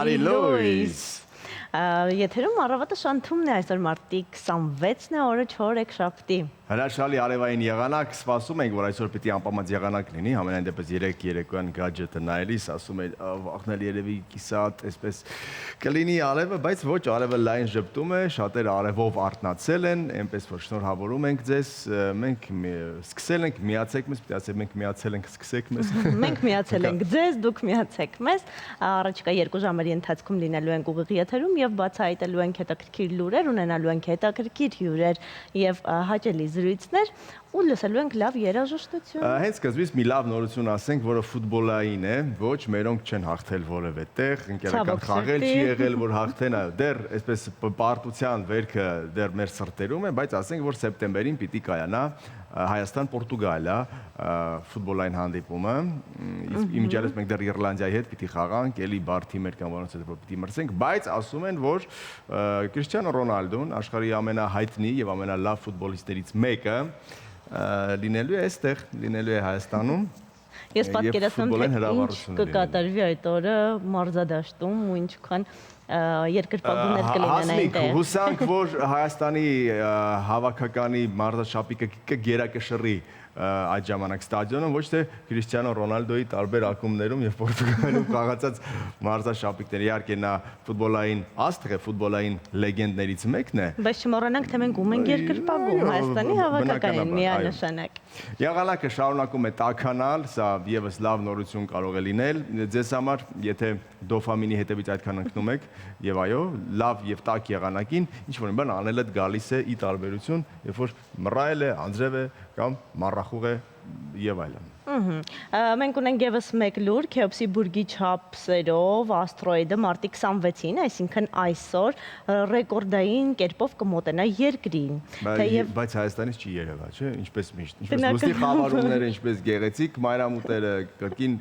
Բարի լույս։ Եթերում առավոտը շանթումն է այսօր մարտի 26-ն է, օրը 4 շաբթի։ Հրաշալի արևային եղանակ, սպասում ենք, որ այսօր պիտի անպամած եղանակ լինի, համենայն դեպս 3 երեկոյան գաջետը նայելիս, ասում էր վախնել երևի կիսատ, այսպես կլինի արևը, բայց ոչ, արևը լայն ժպտում է, շատերը արևով արթնացել են, այնպես որ շնորհավորում ենք ձեզ, մենք սկսել ենք, միացեք մեզ, պիտի ասեմ, մենք միացել ենք, սկսեք մեզ։ Մենք միացել ենք ձեզ, դուք միացեք մեզ, առաջիկա 2 ժամերի ընթացքում լինելու ենք ուղիղ եթերում եւ բացահայտելու ենք հետաքրքիր լուրեր, ունենալու ենք հետաքրքիր հյուրեր եւ հաճելի զրույցներ ու լսելու ենք լավ երաժշտություն։ Հենց սկզբից մի լավ նորություն ասենք, որը ֆուտբոլային է, ոչ մերոնք չեն հաղթել որևէ տեղ, ընկերական խաղել չի եղել, որ հաղթեն, դեռ այսպես պարտության վերքը դեռ մեր սրտերում է, բայց ասենք, որ սեպտեմբերին պիտի կայանա Հայաստան-Պորտուգալիա ֆուտբոլային հանդիպումը, իմիջիայլոց մենք դեռ Իռլանդիայի հետ պիտի խաղանք, էլի բարդի մեր կանոնից հետո պիտի մրցենք, բայց ասում են, որ Կրիշտիանո Ռոնալդոն աշխարհի ամենահայտնի եւ ամենալավ ֆուտբոլիստներից մեկը լինելու է այստեղ, լինելու է Հայաստանում։ Ես պատկերացնում թե ինչ կկատարվի այդ օրը մարզադաշտում ու ինչքան երկրպագուներ կլինեն այնտեղ։ Հասմիկ, հուսանք, որ Հայաստանի հավաքականի մարզաշապիկը կգերակշռի այդ ժամանակ ստադիոնում, ոչ թե Կրիշտիանո Ռոնալդոյի տարբեր ակումբներում եւ Պորտուգալիայում խաղացած մարզաշապիկներ։ Իհարկե նա ֆուտբոլային աստղ է, ֆուտբոլային լեգենդներից մեկն է։ Բայց չմոռանանք, թե մենք ում ենք երկրպագում, Հայաստանի հավաքականին միանշանակ։ Եղանակը շարունակում է տաքանալ, սա եւս լավ նորություն կարող է լինել ձեզ համար, եթե դոֆամինի հետևից այդքան ընկնում եք, եւ այո, լավ եւ տաք եղանակին ինչ որ մի բան անելդ գալիս է ի տարբերություն, երբ որ մռայլ է, անձրև է կամ մառախուղ է եւ այլն։ Մենք ունենք եւս մեկ լուր, Քեոպսի բուրգի չափսերով աստրոիդը մարտի 26-ին, այսինքն այսօր ռեկորդային կերպով կմոտենա երկրին։ Բայց Հայաստանից չի երևա, չէ՞, ինչպես միշտ, ինչպես լույսի խավարումները, ինչպես գեղեցիկ մայրամուտերը, կրկին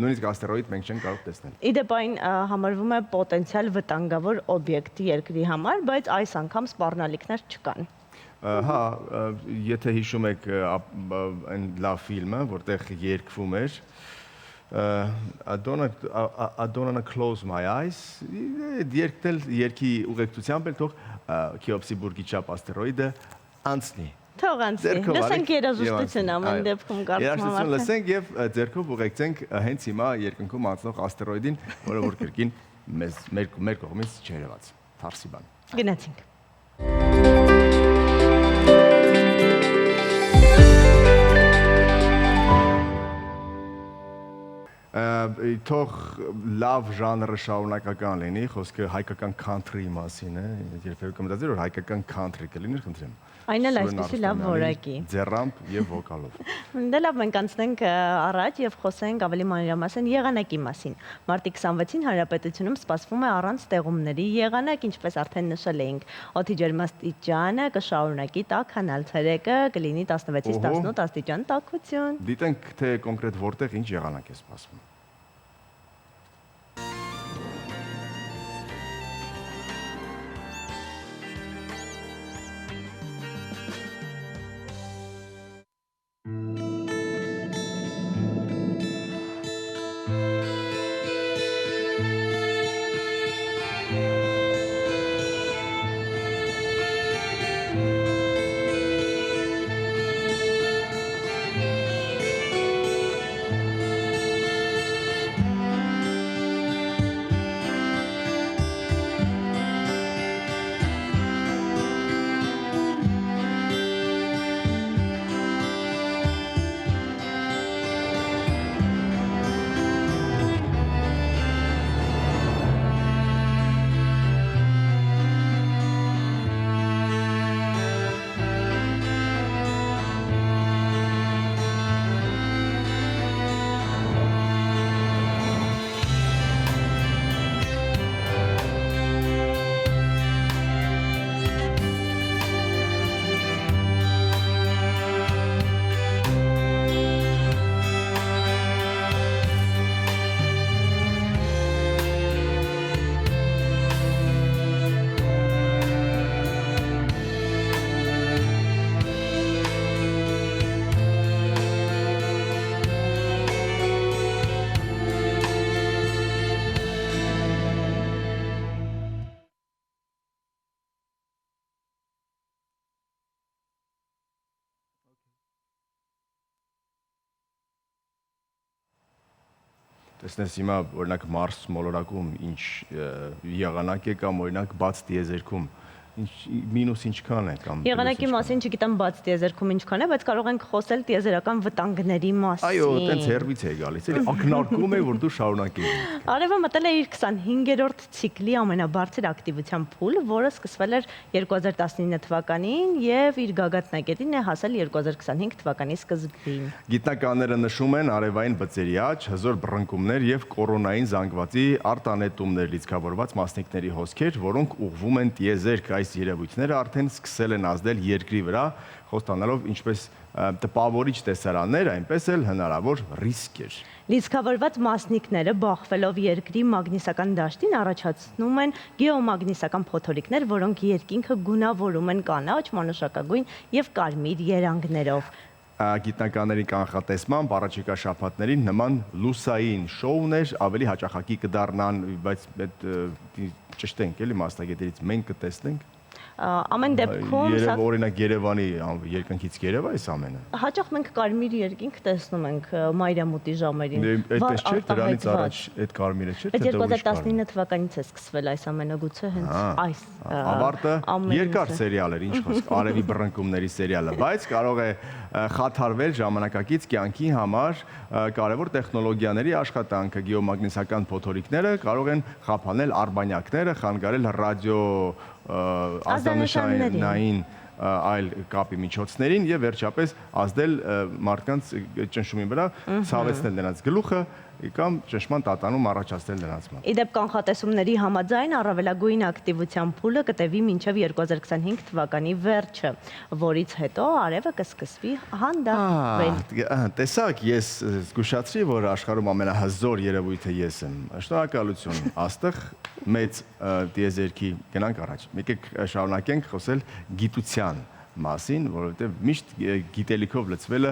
նույնիսկ աստերոիդ մենք չենք կարող տեսնել։ Իդեպ այն համարվում է պոտենցիալ վտանգավոր օբյեկտ երկրի համար, բայց այս անգամ սպառնալիքներ չկան։ Հա, եթե հիշում եք այն լավ ֆիլմը, որտեղ երգվում էր I don't wanna close my eyes, երգի ուղեկցությամբ էլ թող Քեոպսի բուրգի չափ աստերոիդը անցնի։ Թող անցնի, լսենք երաժշտություն ամեն դեպքում կարծում եմ։ Երաժշտություն լսենք եւ ձեռքով ուղեկցենք հենց հիմա երկնքում անցնող աստերոիդին, որը որ կրկին մեր կողմից չերևաց։ Թարսի բան։ Գնացինք։ Թող լավ ժանրը շարունակական լինի, խոսքը հայկական country մասին է, երբևէ կմտածիր, որ հայկական country կլիներ, խնդրեմ։ Այն էլ այսպեսի լավ որակի։ Ձեռամբ եւ վոկալով։ Դե լավ, մենք անցնենք առաջ եւ խոսենք ավելի մանրամասն եղանակի մասին։ Մարտի 26-ին Հանրապետությունում սպասվում է առանց ստեղումների եղանակ, ինչպես արդեն նշել էինք։ Օդի ջերմաստիճանը կշարունակի տաքանալ, ցերեկը կլինի 16-ից 18 աստիճան տաքություն։ Դիտենք, թե կոնկրետ որտեղ ինչ եղանակ է սպասվում։ տեսնես հիմա օրինակ Մարս մոլորակում ինչ եղանակ է կամ օրինակ բաց տիեզերքում մինուս ինչքան է կամ Եղանակի մասին չգիտեմ բաց տիեզերքում ինչքան է, բայց կարող ենք խոսել տիեզերական վտանգների մասին։ Այո, տենց հերվից է գալիս, էլի ակնարկում է, որ դու շարունակես։ Արևը մտել է իր 25-րդ ցիկլի ամենաբարձր ակտիվության փուլ, որը սկսվել էր 2019 թվականին եւ իր գագաթնակետին է հասել 2025 թվականի սկզբին։ Գիտնականները նշում են արևային բծերի աճ, հզոր բռնկումներ եւ կորոնային զանգվածի արտանետումներ լիցքավորված մասնիկների հոսքեր, որոնք ուղղվում են տիեզերք։ Այս երևույթները արդեն սկսել են ազդել երկրի վրա, խոստանալով ինչպես տպավորիչ տեսարաններ, այնպես էլ հնարավոր ռիսկեր։ Լիցքավորված մասնիկները բախվելով երկրի մագնիսական դաշտին առաջացնում են գեոմագնիսական փոթորիկներ, որոնք երկինքը գունավորում են կանաչ, մանուշակագույն եւ կարմիր երանգներով։ Գիտնականների կանխատեսմամբ առաջիկա շաբաթներին նման լուսային շոուներ ավելի հաճախակի կդառնան, բայց այդ ճշտենք էլի մասնագետներից մենք կտեսնենք։ Ամեն դեպքում օրինակ Երևանի երկնքից երևա այս ամենը։ Հաճախ մենք կարմիր երկինք տեսնում ենք մայրամուտի ժամերին։ Այդպես չէ, դրանից առաջ այդ կարմիրը չէ, թե 2019 թվականից է սկսվել այս ամենը գուցե հենց այս ավարտը երկար սերիալ էր, ինչ խոսք, արևի բռնկումների սերիալը, բայց կարող է խաթարվել ժամանակակից կյանքի համար կարևոր տեխնոլոգիաների աշխատանքը, գեոմագնիսական փոթորիկները կարող են խափանել արբանյակները, խանգարել ռադիո ազդանշանային այլ կապի միջոցներին եւ վերջապես ազդել մարդկանց ճնշումի վրա, ցավեցնել նրանց գլուխը կամ ճնշման տատանում առաջացնել նրանց մոտ։ Իդեպ կանխատեսումների համաձայն առավելագույն ակտիվության փուլը կտևի մինչև 2025 թվականի վերջը, որից հետո արևը կսկսվի հանդարտվել։ Տեսակ, ես զգուշացրի, որ աշխարհում ամենահզոր երևույթը ես եմ։ Շնորհակալություն, աստղ մեծ տիեզերքի գնանք առաջ։ Եկեք շարունակենք խոսել գիտության մասին, որովհետև միշտ գիտելիքով լցվելը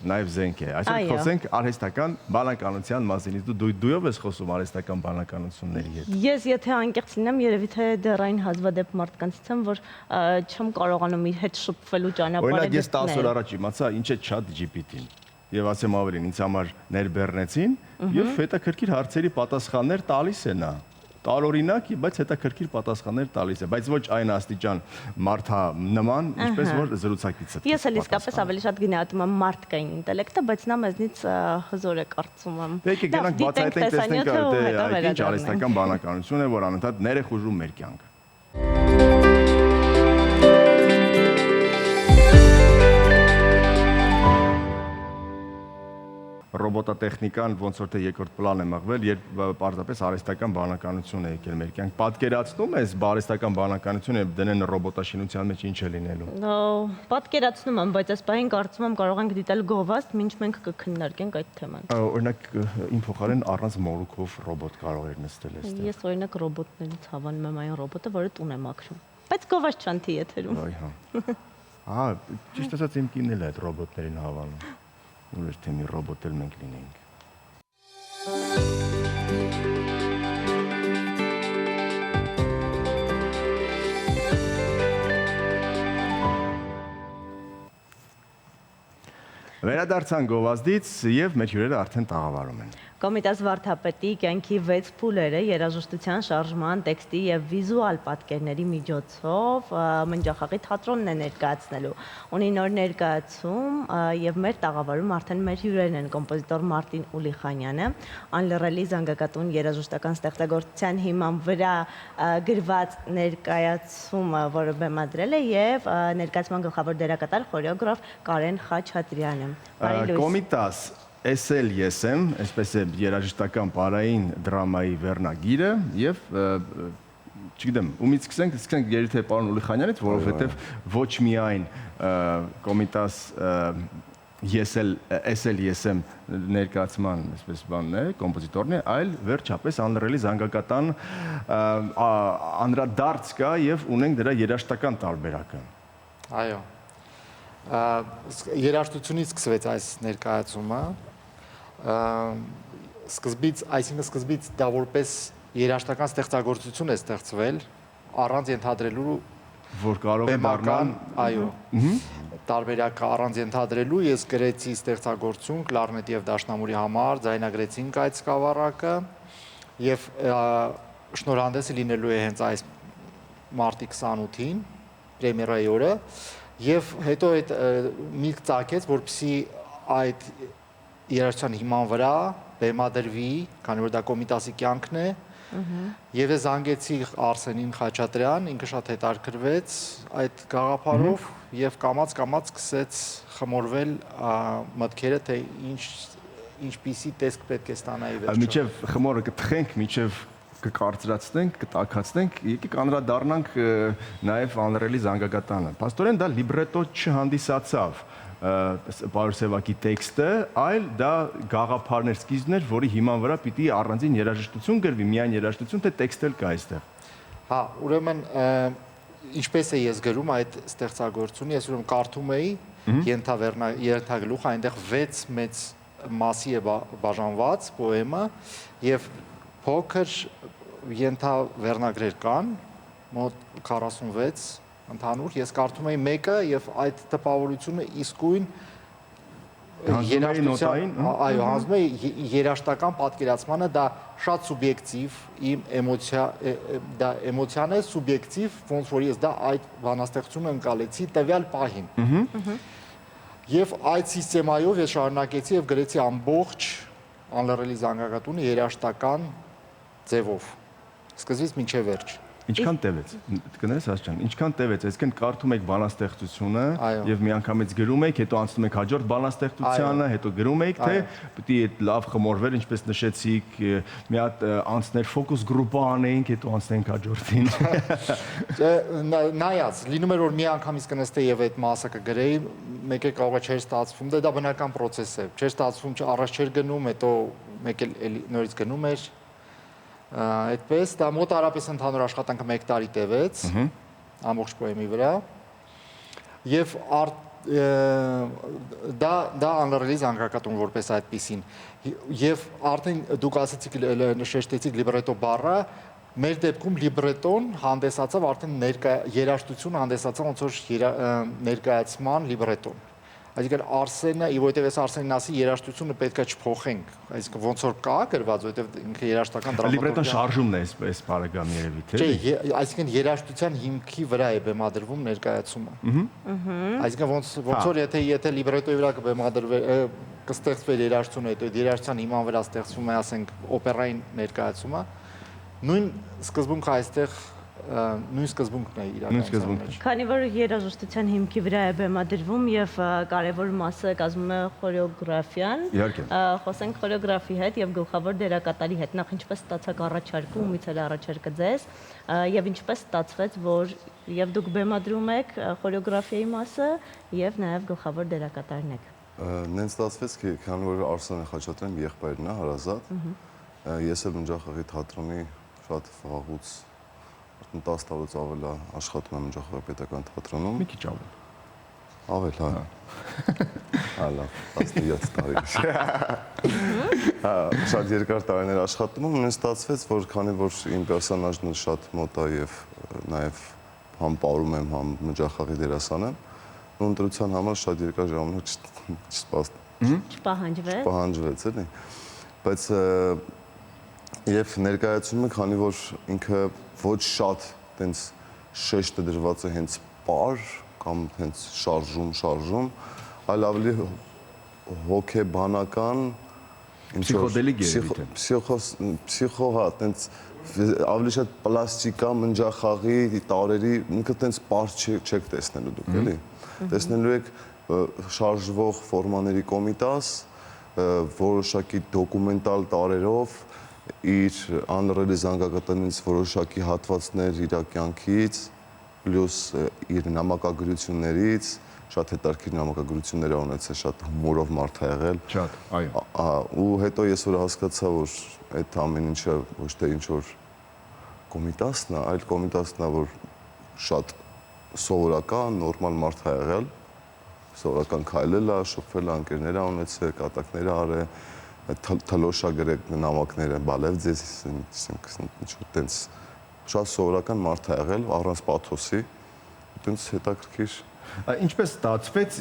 նաև զենք է։ Այսօր խոսենք արհեստական բանականության մասին։ Դու ով ես խոսում արհեստական բանականությունների հետ։ Ես եթե անկեղծ լինեմ, երևի թե դեռային հազվադեպ մարդկանցից եմ, որ չեմ կարողանում իր հետ շփվելու ճանապարհը գտնել։ Օրինակ ես 10 օր առաջ իմացա ինչ է ChatGPT-ն։ Եվ ասեմ ավելին, ինձ համար ներբեռնեցին եւ հետաքրքիր հարցերի պատասխաններ տալիս է նա։ Տարօրինակ, բայց հետաքրքիր պատասխաններ տալիս է, բայց ոչ այն աստիճան մարդանման, ինչպես որ զրուցակիցը։ Ես էլ իսկապես ավելի շատ գնահատում եմ մարդկային ինտելեկտը, բայց նա մեզնից հզոր է կարծում եմ։ Եկեք գնանք բացահայտենք, տեսնենք այդ ինչ արհեստական բանականություն է, որ անընդհատ ներխուժում մեր կյանքը։ Ռոբոտատեխնիկան ոնց որ թե երկրորդ պլան է մղվել, երբ պարզապես արհեստական բանականություն է եկել մեր կյանք։ Պատկերացնում ես արհեստական բանականությունը դնեն ռոբոտաշինության մեջ ինչ է լինելու։ Պատկերացնում եմ, բայց այս պահին կարծում եմ կարող ենք դիտել գովաստ, մինչ մենք կքննարկենք այդ թեման։ Օրինակ իմ փոխարեն առանց մորուքով ռոբոտ կարող էր նստել այստեղ։ Ես օրինակ ռոբոտներից հավանում եմ այն ռոբոտը, որը տուն է մաքրում։ Բայց գովաստ չանթի եթերում։ Ահա, ճիշտ ասած իմ կինն էլ է այդ ռոբոտներին հավանում։ Ուրիշ թե մի ռոբոտ էլ մենք լինենք։ Վերադարձան գովազդից եւ մեր հյուրերը արդեն տաղավարում են։ Կոմիտաս վարդապետի կյանքի 6 փուլերը երաժշտության, շարժման, տեքստի եւ վիզուալ պատկերների միջոցով մնջախաղի թատրոնն է ներկայացնելու։ Ունի նոր ներկայացում եւ մեր տաղավարում արդեն մեր հյուրերն են կոմպոզիտոր Մարտին Ուլիխանյանը, անլռելի զանգակատուն երաժշտական ստեղծագործության հիման վրա գրված ներկայացումը, որը բեմադրել է եւ ներկայացման գլխավոր դերակատար խորեոգրաֆ Կարեն Խաչատրյանը։ Կոմիտաս Էսել ես եմ, այսպես է երաժշտական պարային դրամայի վերնագիրը եւ չգիտեմ, ումից սկսենք երիթե պարոն Ուլիխանյանից, որովհետեւ ոչ միայն Կոմիտաս Էսել ես եմ ներկայացման, այսպես բանն է, կոմպոզիտորն է, այլ վերջապես անլռելի զանգակատան անդրադարձ կա եւ ունենք դրա երաժշտական տարբերակը։ Այո։ Երաժշտությունից սկսվեց այս ներկայացումը։ Սկզբից դա որպես երաժշտական ստեղծագործություն է ստեղծվել, առանց ենթադրելու որ կարող է դառնալ, այո, տարբերակը առանց ենթադրելու ես գրեցի ստեղծագործություն կլարնետի եւ դաշնամուրի համար, ձայնագրեցինք այդ սկավառակը եւ շնորհանդեսը լինելու է հենց այս մարտի 28-ին, պրեմիերայի օրը, եւ հետո այդ միտք ծագեց, որպեսզի այդ երաժշտության հիման վրա բեմադրվի, քանի որ դա Կոմիտասի կյանքն է, եւ ես զանգեցի Արսենին Խաչատրյան, ինքը շատ հետաքրքրվեց այդ գաղափարով եւ կամաց սկսեց խմորվել մտքերը, թե ինչպիսի տեսք պետք է ստանայի վերջում։ Միջև խմորը կթխենք, միջև կկարծրացնենք, կտաքացնենք, եկեք անդրադառնանք նաև անրելի զանգակատանը։ Փաստորեն դա լիբրետո չհանդիսացավ Պարուր Սևակի տեքստը, այլ դա գաղափարներ, սկիզբներ, որի հիման վրա պիտի առանձին երաժշտություն գրվի, միայն երաժշտություն, թե տեքստ էլ կա այստեղ։ Հա, ուրեմն ինչպես է ես գրում այդ ստեղծագործությունը, ես ուրեմն կարդում էի ենթագլուխ, այնտեղ 6 մեծ մասի է բաժանված պոեմը եւ փոքր ենթավերնագրեր կան, մոտ 46 ընդհանուր, ես կարդում էի մեկը եւ այդ տպավորությունը իսկույն երաժշտության, այո, հանձնում էի երաժշտական պատկերացմանը, դա շատ սուբյեկտիվ, իմ դա էմոցիան է սուբյեկտիվ, ոնց որ ես դա այդ բանաստեղծությունը ընկալեցի տվյալ պահին։ Եվ այդ սիստեմայով ես շարունակեցի եւ գրեցի ամբողջ անլռելի զանգակատունը երաժշտական ձևով, սկզբից մինչև վերջ։ Ինչքան տևեց, կներես Ասչյան, ինչքան տևեց, այսինքն կարդում եք բանաստեղծությունը եւ միանգամից գրում եք, հետո անցնում եք հաջորդ բանաստեղծությանը, հետո գրում եք, թե պիտի այդ լավ խմորվել, ինչպես նշեցիք, մի հատ անցներ ֆոկուս գրուպը անեինք, հետո անցնենք հաջորդին։ Նայած, լինում էր որ մի անգամից կնստեի եւ այդ մասը կգրեի, մեկ է կարող է չէր ստացվում, դա բնական process է, չէր ստացվում, առաջ չէր գնում, հետո մեկ էլ նորից գնում էր։ Այդպես, դա մոտ արապես ընդհանուր աշխատանքը 1 տարի տևեց, ամբողջ պոեմի վրա, եւ դա անլռելի զանգակատուն որպես այդպիսին, եւ արդեն դուք ասեցիք, նշեցիք լիբրետո բառը, մեր դեպքում լիբրետոն հանդեսացավ արդեն երաժշտություն հանդեսացավ ոնց որ ներկայացման լիբրետոն։ Այսինքն Արսենը, որովհետև ես Արսենին ասի երաժշտությունը պետք է չփոխենք, այսինքն ոնց որ կա գրված, որովհետև ինքը երաժշտական դրամատուրգիա։ Լիբրետոն շարժումն է այս բարեկամ երևի, թե։ Չէ, այսինքն երաժշտության հիմքի վրա է բեմադրվում ներկայացումը։ Այսինքն ոնց որ եթե լիբրետոյի վրա կստեղծվեր երաժշտությունը, հետո երաժշտության հիման վրա ստեղծվում է, ասենք, օպերային ներկայացումը, նույն սկզբունքը այստեղ նույն սկզբունքն է իրականության մեջ։ Քանի որ երաժշտության հիմքի վրա է բեմադրվում եւ կարևոր մասը կազմում է խորեոգրաֆիան, խոսենք խորեոգրաֆի հետ եւ գլխավոր դերակատարի հետ, նախ ինչպես ստացաք առաջարկը, ումից էլ առաջարկը ձեզ, եւ ինչպես ստացվեց, որ եւ դուք բեմադրում եք խորեոգրաֆիայի մասը եւ նաեւ գլխավոր դերակատարն եք։ Նենց ստացվեց, քանի որ Արսեն Խաչատրյան եղբայրն է, հարազատ, ես էլ Մնջախաղի թատրոնի շատ վաղուց 10 տարուց ավել աշխատում եմ Մնջախաղի պետական թատրոնում։ Մի քիչ ավել։ Ավել, հա։ Հա, լավ, 17 տարի։ Հա, շատ երկար տարիներ աշխատում եմ, նենց ստացվեց, որ քանի որ իմ պերսոնաժն շատ մոտ է եւ նաեւ համ պարում եմ, համ Մնջախաղի դերասան եմ, ու ընտրության համար շատ երկար ժամանակ չպահանջվեց, էլի։ Բայց եւ ներկայացումը, քանի որ ինքը ոչ շատ տենց շեշտը դրված է հենց պար կամ հենց շարժում, այլ ավելի հոգեբանական, Պսիխոդելիկ երևի Պսիխո, հա, տենց ավելի շատ պլաստիկա Մնջախաղի տարերի, ինքը տենց պար չեք տեսնելու դուք, էլի։ Տեսնելու եք շարժվող ֆորմաների կոմիտաս, որոշակի դոկումենտալ տարերով, իր անլռելի զանգակատնից որոշակի հատվածներ իր կյանքից, պլյուս իր նամակագրություններից, շատ հետաքրքիր նամակագրություններ ա ունեցել, շատ հումորով մարդ ա եղել։ Շատ, այո։ Ու հետո ես որ հասկացա, որ այդ ամեն ինչը ոչ թե ինչ որ կոմիտասն է, այլ կոմիտասն է, որ շատ սովորական, նորմալ մարդ ա եղել, սովորական քայլել ա, շփվել ա, ընկերներ ա ունեցել, կատակներ ա արել, թլոշա գրեք նամակները, բալև ձեզ, ինչ-որ տենց շատ սովորական մարդ ա եղել, առանց պաթոսի, տենց հետաքրքիր։ Ինչպես ստացվեց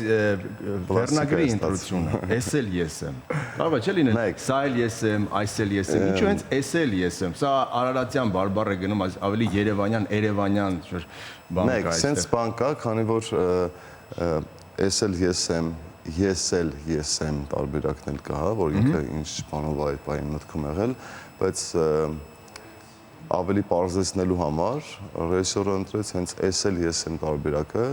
վերնագրի ընտրությունը, ես էլ ես եմ։ Կարող է չէ լինել, սա էլ ես եմ, այս էլ ես եմ, ինչու հենց ես էլ ես եմ։ Սա արարատյան բարբառ է գնում ավելի երևանյան բան կա այստեղ։ Սենց բան կա, քանի որ ես էլ ես եմ տարբերակն էլ կա, որ ինքը ինչ բանով այդ բանի մտքում եղել, բայց ավելի պարզեցնելու համար ռեժիսորը ընտրեց հենց ես էլ ես եմ տարբերակը,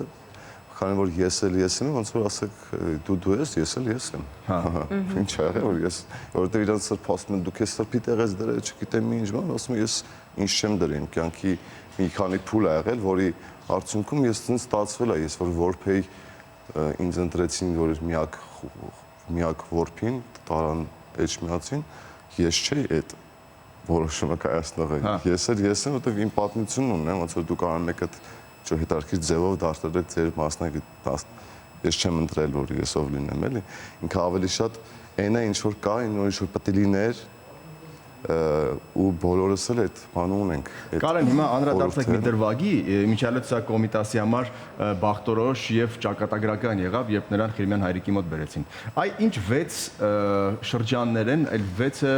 քանի որ ես էլ ես եմ, ոնց որ ասեք դու ես էլ ես եմ։ Ինչ աղը որ ես, որովհետև իրանց սրբացնում են դուք ես սրբի տեղից դրել, չգիտեմ ինչ բան, ասում եմ ես ինչ չեմ դրել, կյանքի մի քանի փուլ ա եղել, որի արդյունքում ես ինձ ստացվել է, ես որ որփեի ինձ ընտրեցին, որ միակ որփին, տարան էջմիածին, ես չէի այդ որոշումը կայացնողը։ Ես եմ, որովհետև իմ պատմությունն ունեմ, ոնց որ դու կարող եք այդ հետարքիր ձևով դարձնել եք ձեր մասնագետ, ես չեմ ընտրել, որ ես ով լինեմ, էլի։ Ինքը ավելի շատ այն է, ինչ որ կա, ինչ որ պետք է լիներ, ու բոլորս էլ այդ բանը ունենք։ Կարեն, հիմա անդրադարձեք մի դրվագի, միջալոց սա Կոմիտասի համար բախտորոշ եւ ճակատագրական եղավ, երբ նրան Խիրիմյան հայրիկի մոտ բերեցին։ Այ ինչ 6 շրջաններ են, այլ 6-ը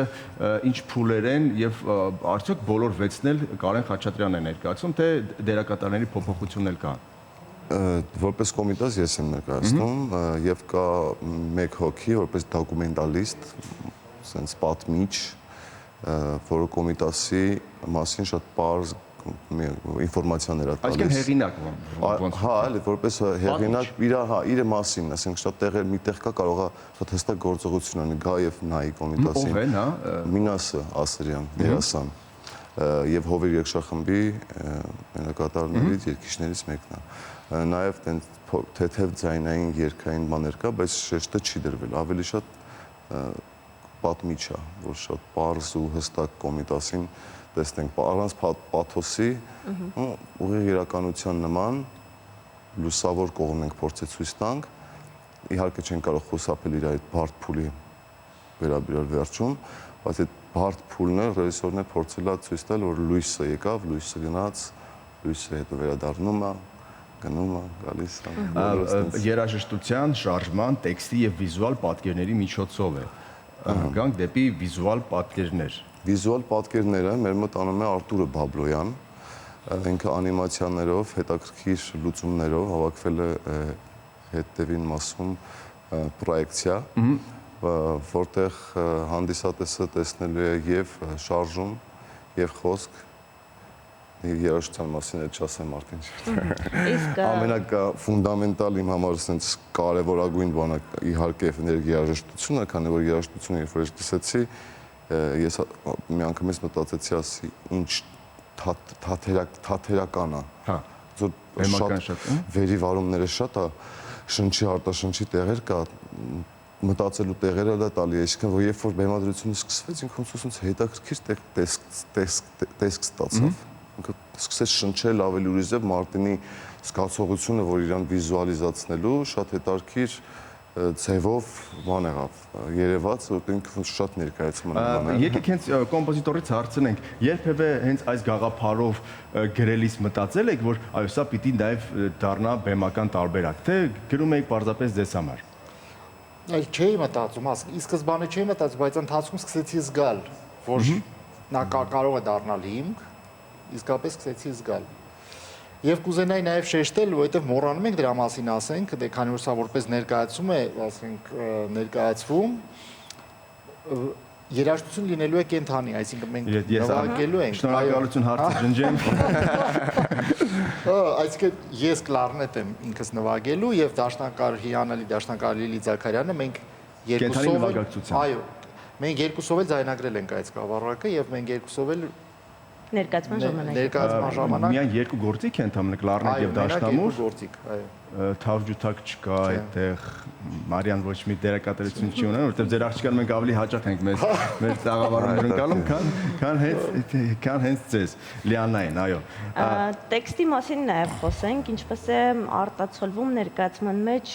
ինչ փուլեր են եւ արդյոք բոլոր 6-ն էլ Կարեն Խաչատրյանն է ներկայացում, թե դերակատարների փոփոխություն էլ կա։ Որպես Կոմիտաս ես եմ ներկայացնում եւ կա մեկ հոգի, որպես դոկումենտալիստ, sense պատմիչ, որը Կոմիտասի մասին շատ պարզ ինֆորմացիաներ է տալիս։ Այսինքն հեղինակ ոնց։ Հա, էլի որպես հեղինակ իր մասին, ասենք շատ տեղեր միտեղ կա կարող է շատ հստակ գործողություն անի գա եւ նայի Կոմիտասին։ Ով են, հա։ Մինասը Ասրյան, Երասան եւ Հովեր երկշախմբի մենակատարներից երկիշներից մեկն է։ Նաեւ թեթև ձայնային երգային բաներ կա, բայց շեշտը չի դրվել, ավելի շատ պատմիչ է, որ շատ պարզ ու հստակ Կոմիտասին տեսնենք առանց պաթոսի, ուղիղ իրականության նման լուսավոր կողմն ենք փորձել ցույց տանք, իհարկե չեն կարող խուսափել իր այդ բարդ փուլի վերաբերյալ վերջում, բայց այդ բարդ փուլն է ռեժիսորն է փորձել ցույց տալ, որ լույսը եկավ, լույսը գնաց, լույսը հետո վերադառնում է, գնում է, գալիս է։ Երաժշտության, շարժման, տեքստի եւ վիզուալ պատկերների միջոցով է։ Գանք դեպի վիզուալ պատկերներ։ Վիզուալ պատկերները մեր մոտ անում է Արտուրը Բաբլոյան, ինքը անիմացիաներով, հետաքրքիր լուծումներով հավաքվել է հետևին մասում պրոյեկցիա, որտեղ հանդիսատեսը տեսնելու է եւ շարժում, եւ խոսք, երաժշտության մասին էլ չասեմ արդեն։ Ամենակֆունդամենտալ իմ համար sense կարևորագույն բանը իհարկե երաժշտությունը, քանի որ երաժշտությունը երբ որ լսեցի, ես մի անգամ ես մտածեցի, ասի ինչ թաթերական է։ Հա։ Շատ վերիվարումները շատ է, շնչի արտաշնչի տեղեր կա, մտածելու տեղերը դա տալի է, այսինքն որ երբ որ բեմադրությունը սկսվեց, ինքն ոնց հետաքրքիր տեսք ստացավ։ Ինքը սկսեց շնչել ավելի ուրիշ Մարտինի զգացողությունը, որ իրան վիզուալիզացնելու շատ հետաքրքիր ձևով բան եղավ երևաց, որտեղ ինքը շատ ներկայացում է։ Եկեք հենց կոմպոզիտորից հարցնենք, երբևէ հենց այս գաղափարով գրելիս մտածել եք, որ այո, սա պիտի նաև դառնա բեմական տարբերակ, թե գրում եք պարզապես ձեզ համար։ Այլ չէի մտածում, ի սկզբանե չէի մտածում, բայց ընթացքում սկսեցի զգալ, որ նա կարող է դառնալ հիմք, իսկապես սկսեցի զգալ։ Եվ կուզենայի նաև շեշտել, որովհետև մոռանում ենք դրա մասին ասենք, դե քանի որ սա որպես ներկայացում է, ասենք, ներկայացվում, երաժշտություն լինելու է կենթանի, այսինքն մենք նվագելու ենք։ Շնորհակալություն հարցը ջնջեմ։ Այսինքն ես կլարնետ եմ ինքս նվագելու եւ դաշնակահար հիանալի դաշնակահար Լիլի Զաքարյանը մենք երկուսով այո, մենք երկուսով էլ ձայնագրել ենք այդ սկավառակը եւ մենք երկուսով էլ Ներկայացման ժամանակ միայն երկու գործիք են ընդհանրապես կլարնետ եւ դաշնամուր։ Այո, երկու գործիք, այո։ Թավջութակ չկա այդտեղ։ Մարիան ոչ մի դերակատարություն չի ունենում, որովհետև ձեր աղջկան մենք ավելի հաճախ ենք մեր տաղավարում ընկալում, քան հենց ձեզ։ Լիանային, այո։ Տեքստի մասին նաև խոսենք, ինչպես է արտացոլվում ներկայացման մեջ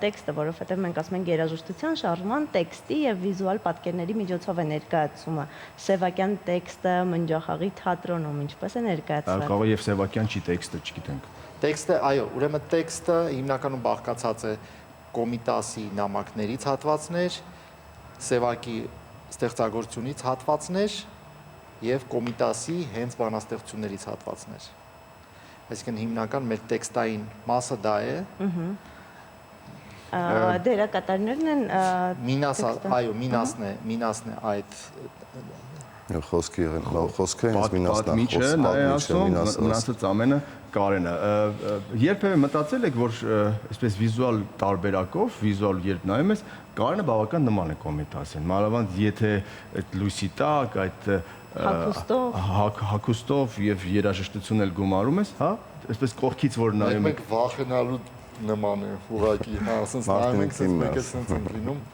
տեքստը, որովհետև մենք ասում ենք երաժշտության շարժման տեքստի եւ վիզուալ պատկերների միջոցով է ներկայացումը։ Սևակյան տեքստը Մնջախաղի թատրոնում ինչպես է ներկայացված։ Կարող եւ Սևակյան չի տեքստը, չգիտենք։ Տեքստը, այո, ուրեմն տեքստը հիմնականում բաղկացած է Կոմիտասի նամակներից հատվածներ, Սևակի ստեղծագործությունից հատվածներ եւ Կոմիտասի հենց բանաստեղծություններից հատվածներ։ Այսինքն հիմնական մեր տեքստային մասը դա է։ Դերակատարներն են Մինասը, այո, Մինասն է այդ Խոսքը հենց Պատմիչը, նա է ասում, մնացած ամենը Կարենը։ Երբևէ մտածել եք, որ այսպես վիզուալ տարբերակով, վիզուալ երբ նայում ես, Կարենը բավական նման է Կոմիտասին։ Մանավանդ եթե այդ լույսի տակ, այդ հագուստով եւ երաժշտություն էլ գումարում ես, հա, այսպես կողքից որ նայում եք վախենալու նման է, ուղղակի, հա, ասես նայում եք, ասես մեկը sense են լինում։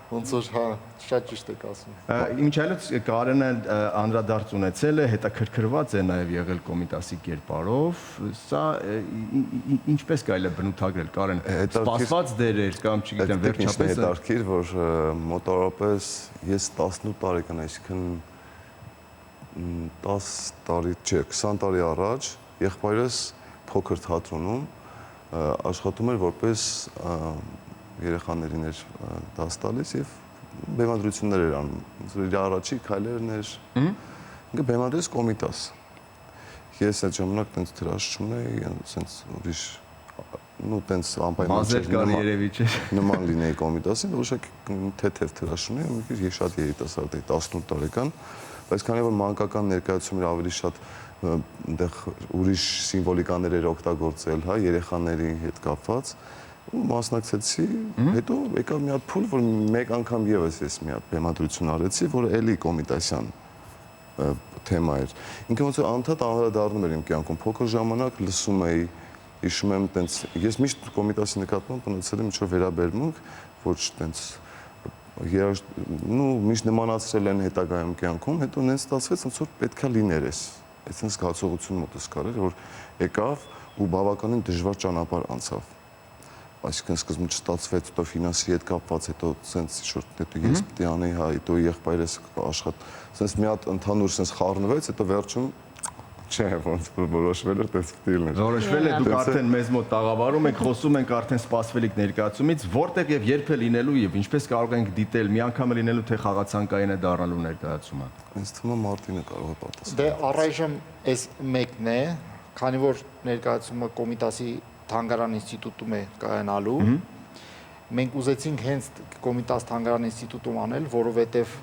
Ոնց որ հա, շատ ճիշտ եք ասում։ Ինչ այլոց Կարենը անդրադարձ ունեցել է, հետաքրքրված է նաև եղել Կոմիտասի կերպարով, սա ինչպես կարելի է բնութագրել Կարեն, սպասված դեր էր կամ չգիտեմ վերջապես հետաքրքիր, որ մոտավորապես ես 18 տարեկան, այսինքն 10 տարի, չէ, 20 տարի առաջ եղբայրս փոքր թատրոնում աշխատում էր որպես երեխաներին էր դաս տալիս եւ բեմադրություններ էր անում։ Իր առաջի քայլերն էր։ Ինքը բեմադրեց Կոմիտաս։ Ես այդ ժամանակ տենց դրաշ չունեի, տենց ուրիշ, նու տենց անպայման նման լինեի Կոմիտասին, որոշակի թեթև դրաշ ունեի, ես շատ երիտասարդ էի, 18 տարեկան, բայց քանի որ մանկական ներկայացումները ավելի շատ այնտեղ ուրիշ սիմվոլիկաներ էր օգտագործել, հա, երեխաների հետ կապված ու մասնակցեցի, հետո եկավ մի հատ փուլ, որ մեկ անգամ եւս ես մի հատ բեմադրություն արեցի, որը էլի Կոմիտասյան թեմա էր։ Ինքը ոնց որ անդադ անդրադառնում էր իմ կյանքում, փոքր ժամանակ լսում էի, հիշում եմ տենց, ես միշտ Կոմիտասի նկատմամբ ունեցել եմ ինչ-որ վերաբերմունք, ոչ տենց միշտ նմանացրել են հետագայում կյանքում, հետո նենց ստացվեց, ոնց որ պետքա լիներ էս։ Այսինքն զգացողություն մոտս կար էր, որ եկավ ու բավականին դժվար ճանապարհ անցավ։ Այսինքն սկզբում չստացվեց, հետո ֆինանսի հետ կապված, հետո սենց շուտ հետո ես պետք է անեի, հա, հետո եղբայրս աշխատի, սենց մի հատ ընդհանուր սենց խառնվեց, հետո վերջում չէ, ոնց որոշվել էր, տես պետք է լիներ։ Որոշվել է, դուք արդեն մեզ մոտ տաղավարում եք, խոսում ենք արդեն սպասվելիք ներկայացումից, որտեղ եւ երբ է լինելու եւ ինչպես կարող ենք դիտել, մի անգամ է լինելու թե խաղացանկային է դառնալու ներկայացումը։ Ինձ թվում է Մարտինը կարող է պատասխանել։ Դե առայժմ այս մեկն է, քանի որ ներկայացումը Կոմիտասի Թանգարան ինստիտուտում է կայանալու։ Մենք ուզեցինք հենց Կոմիտաս Թանգարան ինստիտուտում անել, որովհետև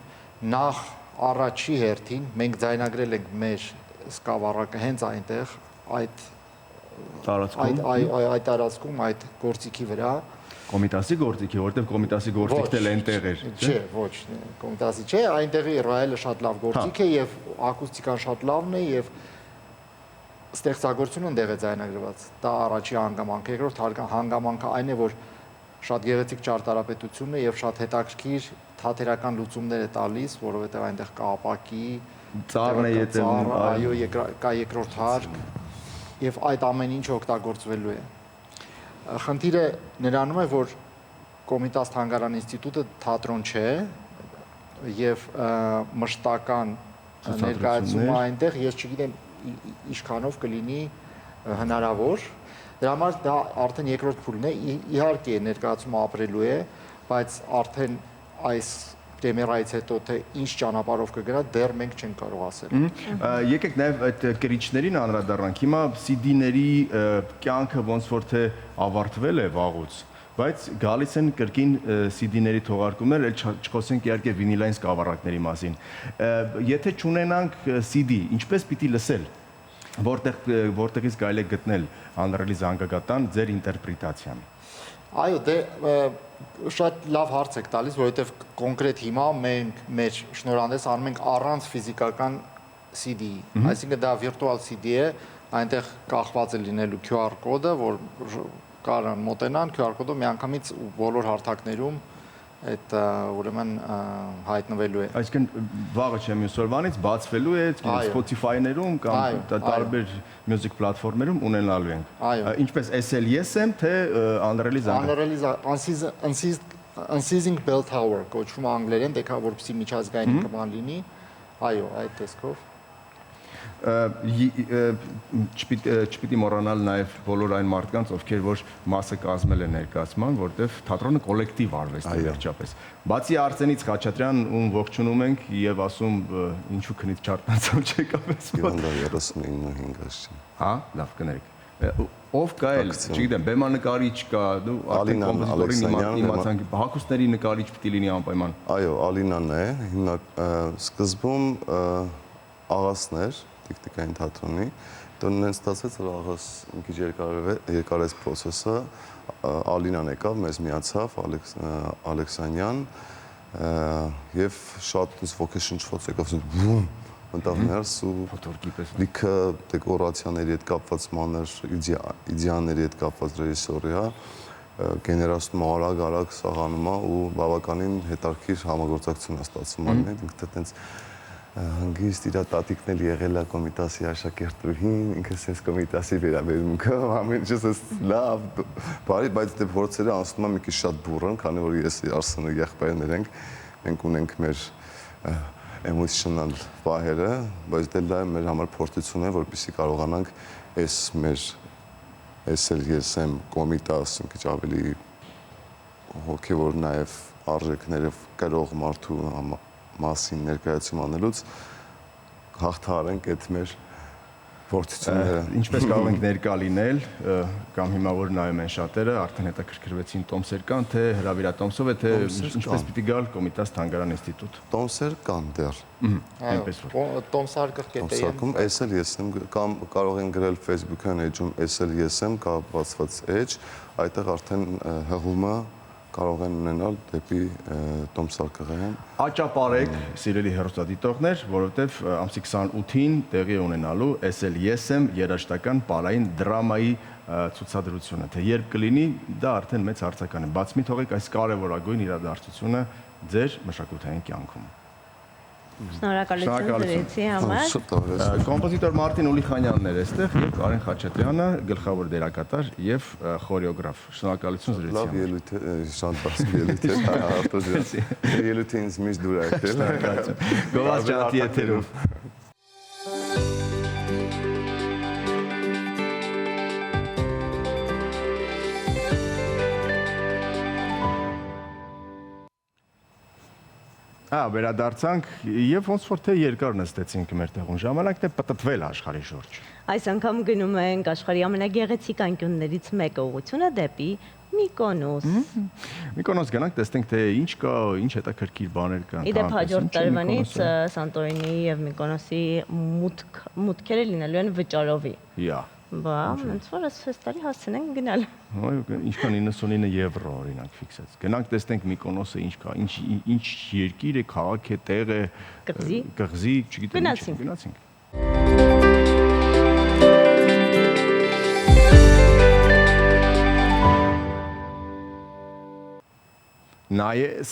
նախ առաջի հերթին մենք ձայնագրել ենք մեր սկավառակը հենց այնտեղ, այդ տարածքում, այդ գործիքի վրա։ Կոմիտասի գործիքի, որտեղ Կոմիտասի գործիքն էլ այնտեղ էր։ Չէ, ոչ, Կոմիտասի չէ, այնտեղի ռայելը շատ լավ գործիք է եւ ակուստիկան շատ լավն է եւ ստեղծագործությունը այնտեղ է ձայնագրված։ Դա առաջի հանգամանքը, երկրորդ հանգամանքը այն է, որ շատ գեղեցիկ ճարտարապետություն է եւ շատ հետաքրքիր թատերական լուծումներ է տալիս, որովհետեւ այնտեղ կա ապակի, ծառն է ետևում, այո, կա երկրորդ հարկ եւ այդ ամեն ինչ օգտագործվելու է։ Խնդիրը նրանում է, որ Կոմիտաս Թանգարան ինստիտուտը թատրոն չէ եւ մշտական ներկայացումը այնտեղ ես չգիտեմ ինչքանով կլինի հնարավոր։ Դրա համար դա արդեն երկրորդ փուլն է, իհարկե ներկայացումը ապրելու է, բայց արդեն այս պրեմիերայից հետո թե ինչ ճանապարհով կգնա, դեռ մենք չենք կարող ասել։ Եկեք նաև այդ կրիչներին անդրադառնանք։ Հիմա CD-ների կյանքը ոնց որ թե ավարտվել է վաղուց, բայց գալիս են կրկին CD-ների թողարկումներ, էլ չխոսենք իհարկե վինիլային սկավառակների մասին։ Եթե չունենանք CD, ինչպես պիտի լսել, որտեղից կարելի է գտնել անրելի զանգակատան ձեր ինտերպրետացիան։ Այո, դե շատ լավ հարց եք տալիս, որովհետև կոնկրետ հիմա մենք մեր շնորհանդես անում ենք առանց ֆիզիկական CD-ի, այսինքն դա վիրտուալ CD է, այնտեղ կախված է լինելու QR կոդը, որ կարան մոտենան QR կոդով միանգամից բոլոր հարթակներում այդ ուրեմն հայտնվելու է։ Այսինքն վաղը չէ մյուս օրվանից բացվելու է Spotify-ներում կամ տարբեր music պլատֆորմերում ունենալու են։ Ինչպես SLSM թե անրելի զանգ։ Unceasing Bell Tower կոչվում անգլերեն, դեկա որպեսզի միջազգային կման լինի։ Այո, այդ տեսքով։ Չպիտի մոռանալ նաև բոլոր այն մարդկանց, ովքեր որ մասը կազմել են ներկայացման, որտեղ թատրոնը կոլեկտիվ արվեստ է վերջապես։ Բացի Արսենից Խաչատրյան, ում ողջունում ենք եւ ասում ինչու քնից չարտնացավ չեկապես։ Իվանդա 39.5-աշ։ Հա, լավ կներեք։ Ով կա էլ, չգիտեմ, բեմանկարիչ կա, դու արդեն կոմպոզիտորին իմացանք, հագուստների նկարիչ պիտի լինի անպայման։ Այո, Ալինան է, սկզբում աղասներ տիկտիկային թատրոնի, դեռ նենց ստացվեց, որ աղաս մի քիչ երկար էս process-ը, Ալինան եկավ, մեզ միացավ, Ալեքսանյան, եւ շատ ոգեշնչված եկավ, բում ընտավ ներս ու լիքը դեկորացիաների հետ կապված մանր իդեաների հետ կապված ռեժիսորի է, գեներացնում արագ սաղանում է ու բավականին հետարքիր համագործակցություն է ստացվում ալին հետ, ինքը տենց հանգիստ իրա տատիկն էլ եղել է Կոմիտասի աշակերտուհին, ինքը սենց Կոմիտասի վերաբերմունքը, ամեն ինչս էս լավ, բարի, բայց դե փորձերը անցնում է մի քիչ շատ բուռն, քանի որ ես Արսենը եղբայրներ ենք, մենք ունենք մեր էմոցիոնալ պահերը, բայց դե դա մեր համար փորձություն է, որպեսզի կարողանանք այս մեր SLSM Կոմիտաս մի քիչ ավելի հոգևոր նաև արժեքներով կրող մարդու մասին ներկայացում անելուց հաղթահարենք այդ մեր փորձությունները։ Ինչպես կարող ենք ներկա լինել, կամ հիմա որ նայում են շատերը, արդեն հետաքրքրվեցին Տոմսեր կան, թե հրավիրատոմսով է, թե ինչպես պիտի գալ Կոմիտաս Թանգարան ինստիտուտ։ Տոմսեր կան դեռ։ Այնպես որ։ Տոմսարկղ Տոմսարկում SLSM կամ կարող են գրել Facebook-յան էջում SLSM կապված էջ, այդտեղ արդեն հղումը կարող են ունենալ դեպի Տոմսարկղեն։ Աճապարեք, սիրելի հեռուստադիտողներ, որովհետև ամսի 28-ին տեղի է ունենալու SLSM երաժշտական պարային դրամայի ցուցադրությունը, թե երբ կլինի, դա արդեն մեծ հարցական է։ Բաց մի թողեք այս կարևորագույն իրադարձությունը ձեր մշակութային կյանքում։ Շնորհակալություն դրեցի համար։ Կոմպոզիտոր Մարտին Ուլիխանյանն էր այստեղ եւ Կարեն Խաչատրյանը, գլխավոր դերակատար եւ խորեոգրաֆ։ Շնորհակալություն դրեցի։ Լավ ելույթ է, շատ բարձր ելույթ է, արտոժի։ Ելույթը ինձ միշտ դուր է եկել։ Գովազ ջանտի եթերում։ Վերադարձանք եւ ոնց որ թե երկար նստեցինք մեր տեղում, ժամանակն է պտտվել աշխարհի շուրջ։ Այս անգամ գնում ենք աշխարհի ամենագեղեցիկ անկյուններից մեկը ուղղությունը դեպի Միկոնոս։ Միկոնոս գնանք, տեսնենք թե ինչ կա, ինչ հետաքրքիր բաներ կան։ Իդեպ հաջորդ տարվանից Սանտորինի եւ Միկոնոսի մուտքերը լինելու են վճարովի։ Բա, ոնց որ այս տարի հասցնենք գնալ։ Այո, ինչքան 99 եվրո օրինակ ֆիքսեց։ Գնանք տեսնենք Միկոնոսը ինչ կա, ինչ երկիր է, քաղաք է, տեղ է, կղզի, չգիտեմ ինչ։ Գնացինք։ Նայես,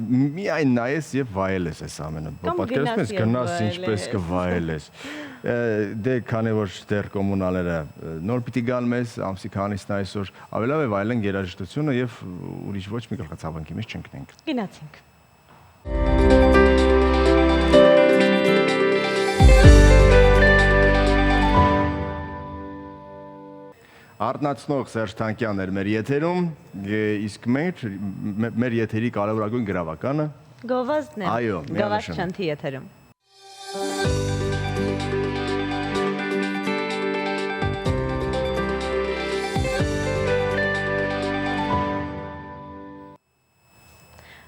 միայն նայես եւ վայելես այս ամենը։ Պատկերացնում ես գնաս ինչպես կվայելես։ Դե քանի որ դեռ կոմունալները նոր պիտի գան մեզ ամսի քանիսն այսօր, ավելի լավ է վայելենք երաժշտությունը եւ ուրիշ ոչ մի գլխացավանքի մեջ չընկնենք։ Գնացինք։ Արտնացնող Սերժ Թանկյանն էր մեր եթերում, իսկ մեր եթերի կարևորագույն գրավականը Գովազդն է։ Այո, Գովազդ Չանթի եթերում։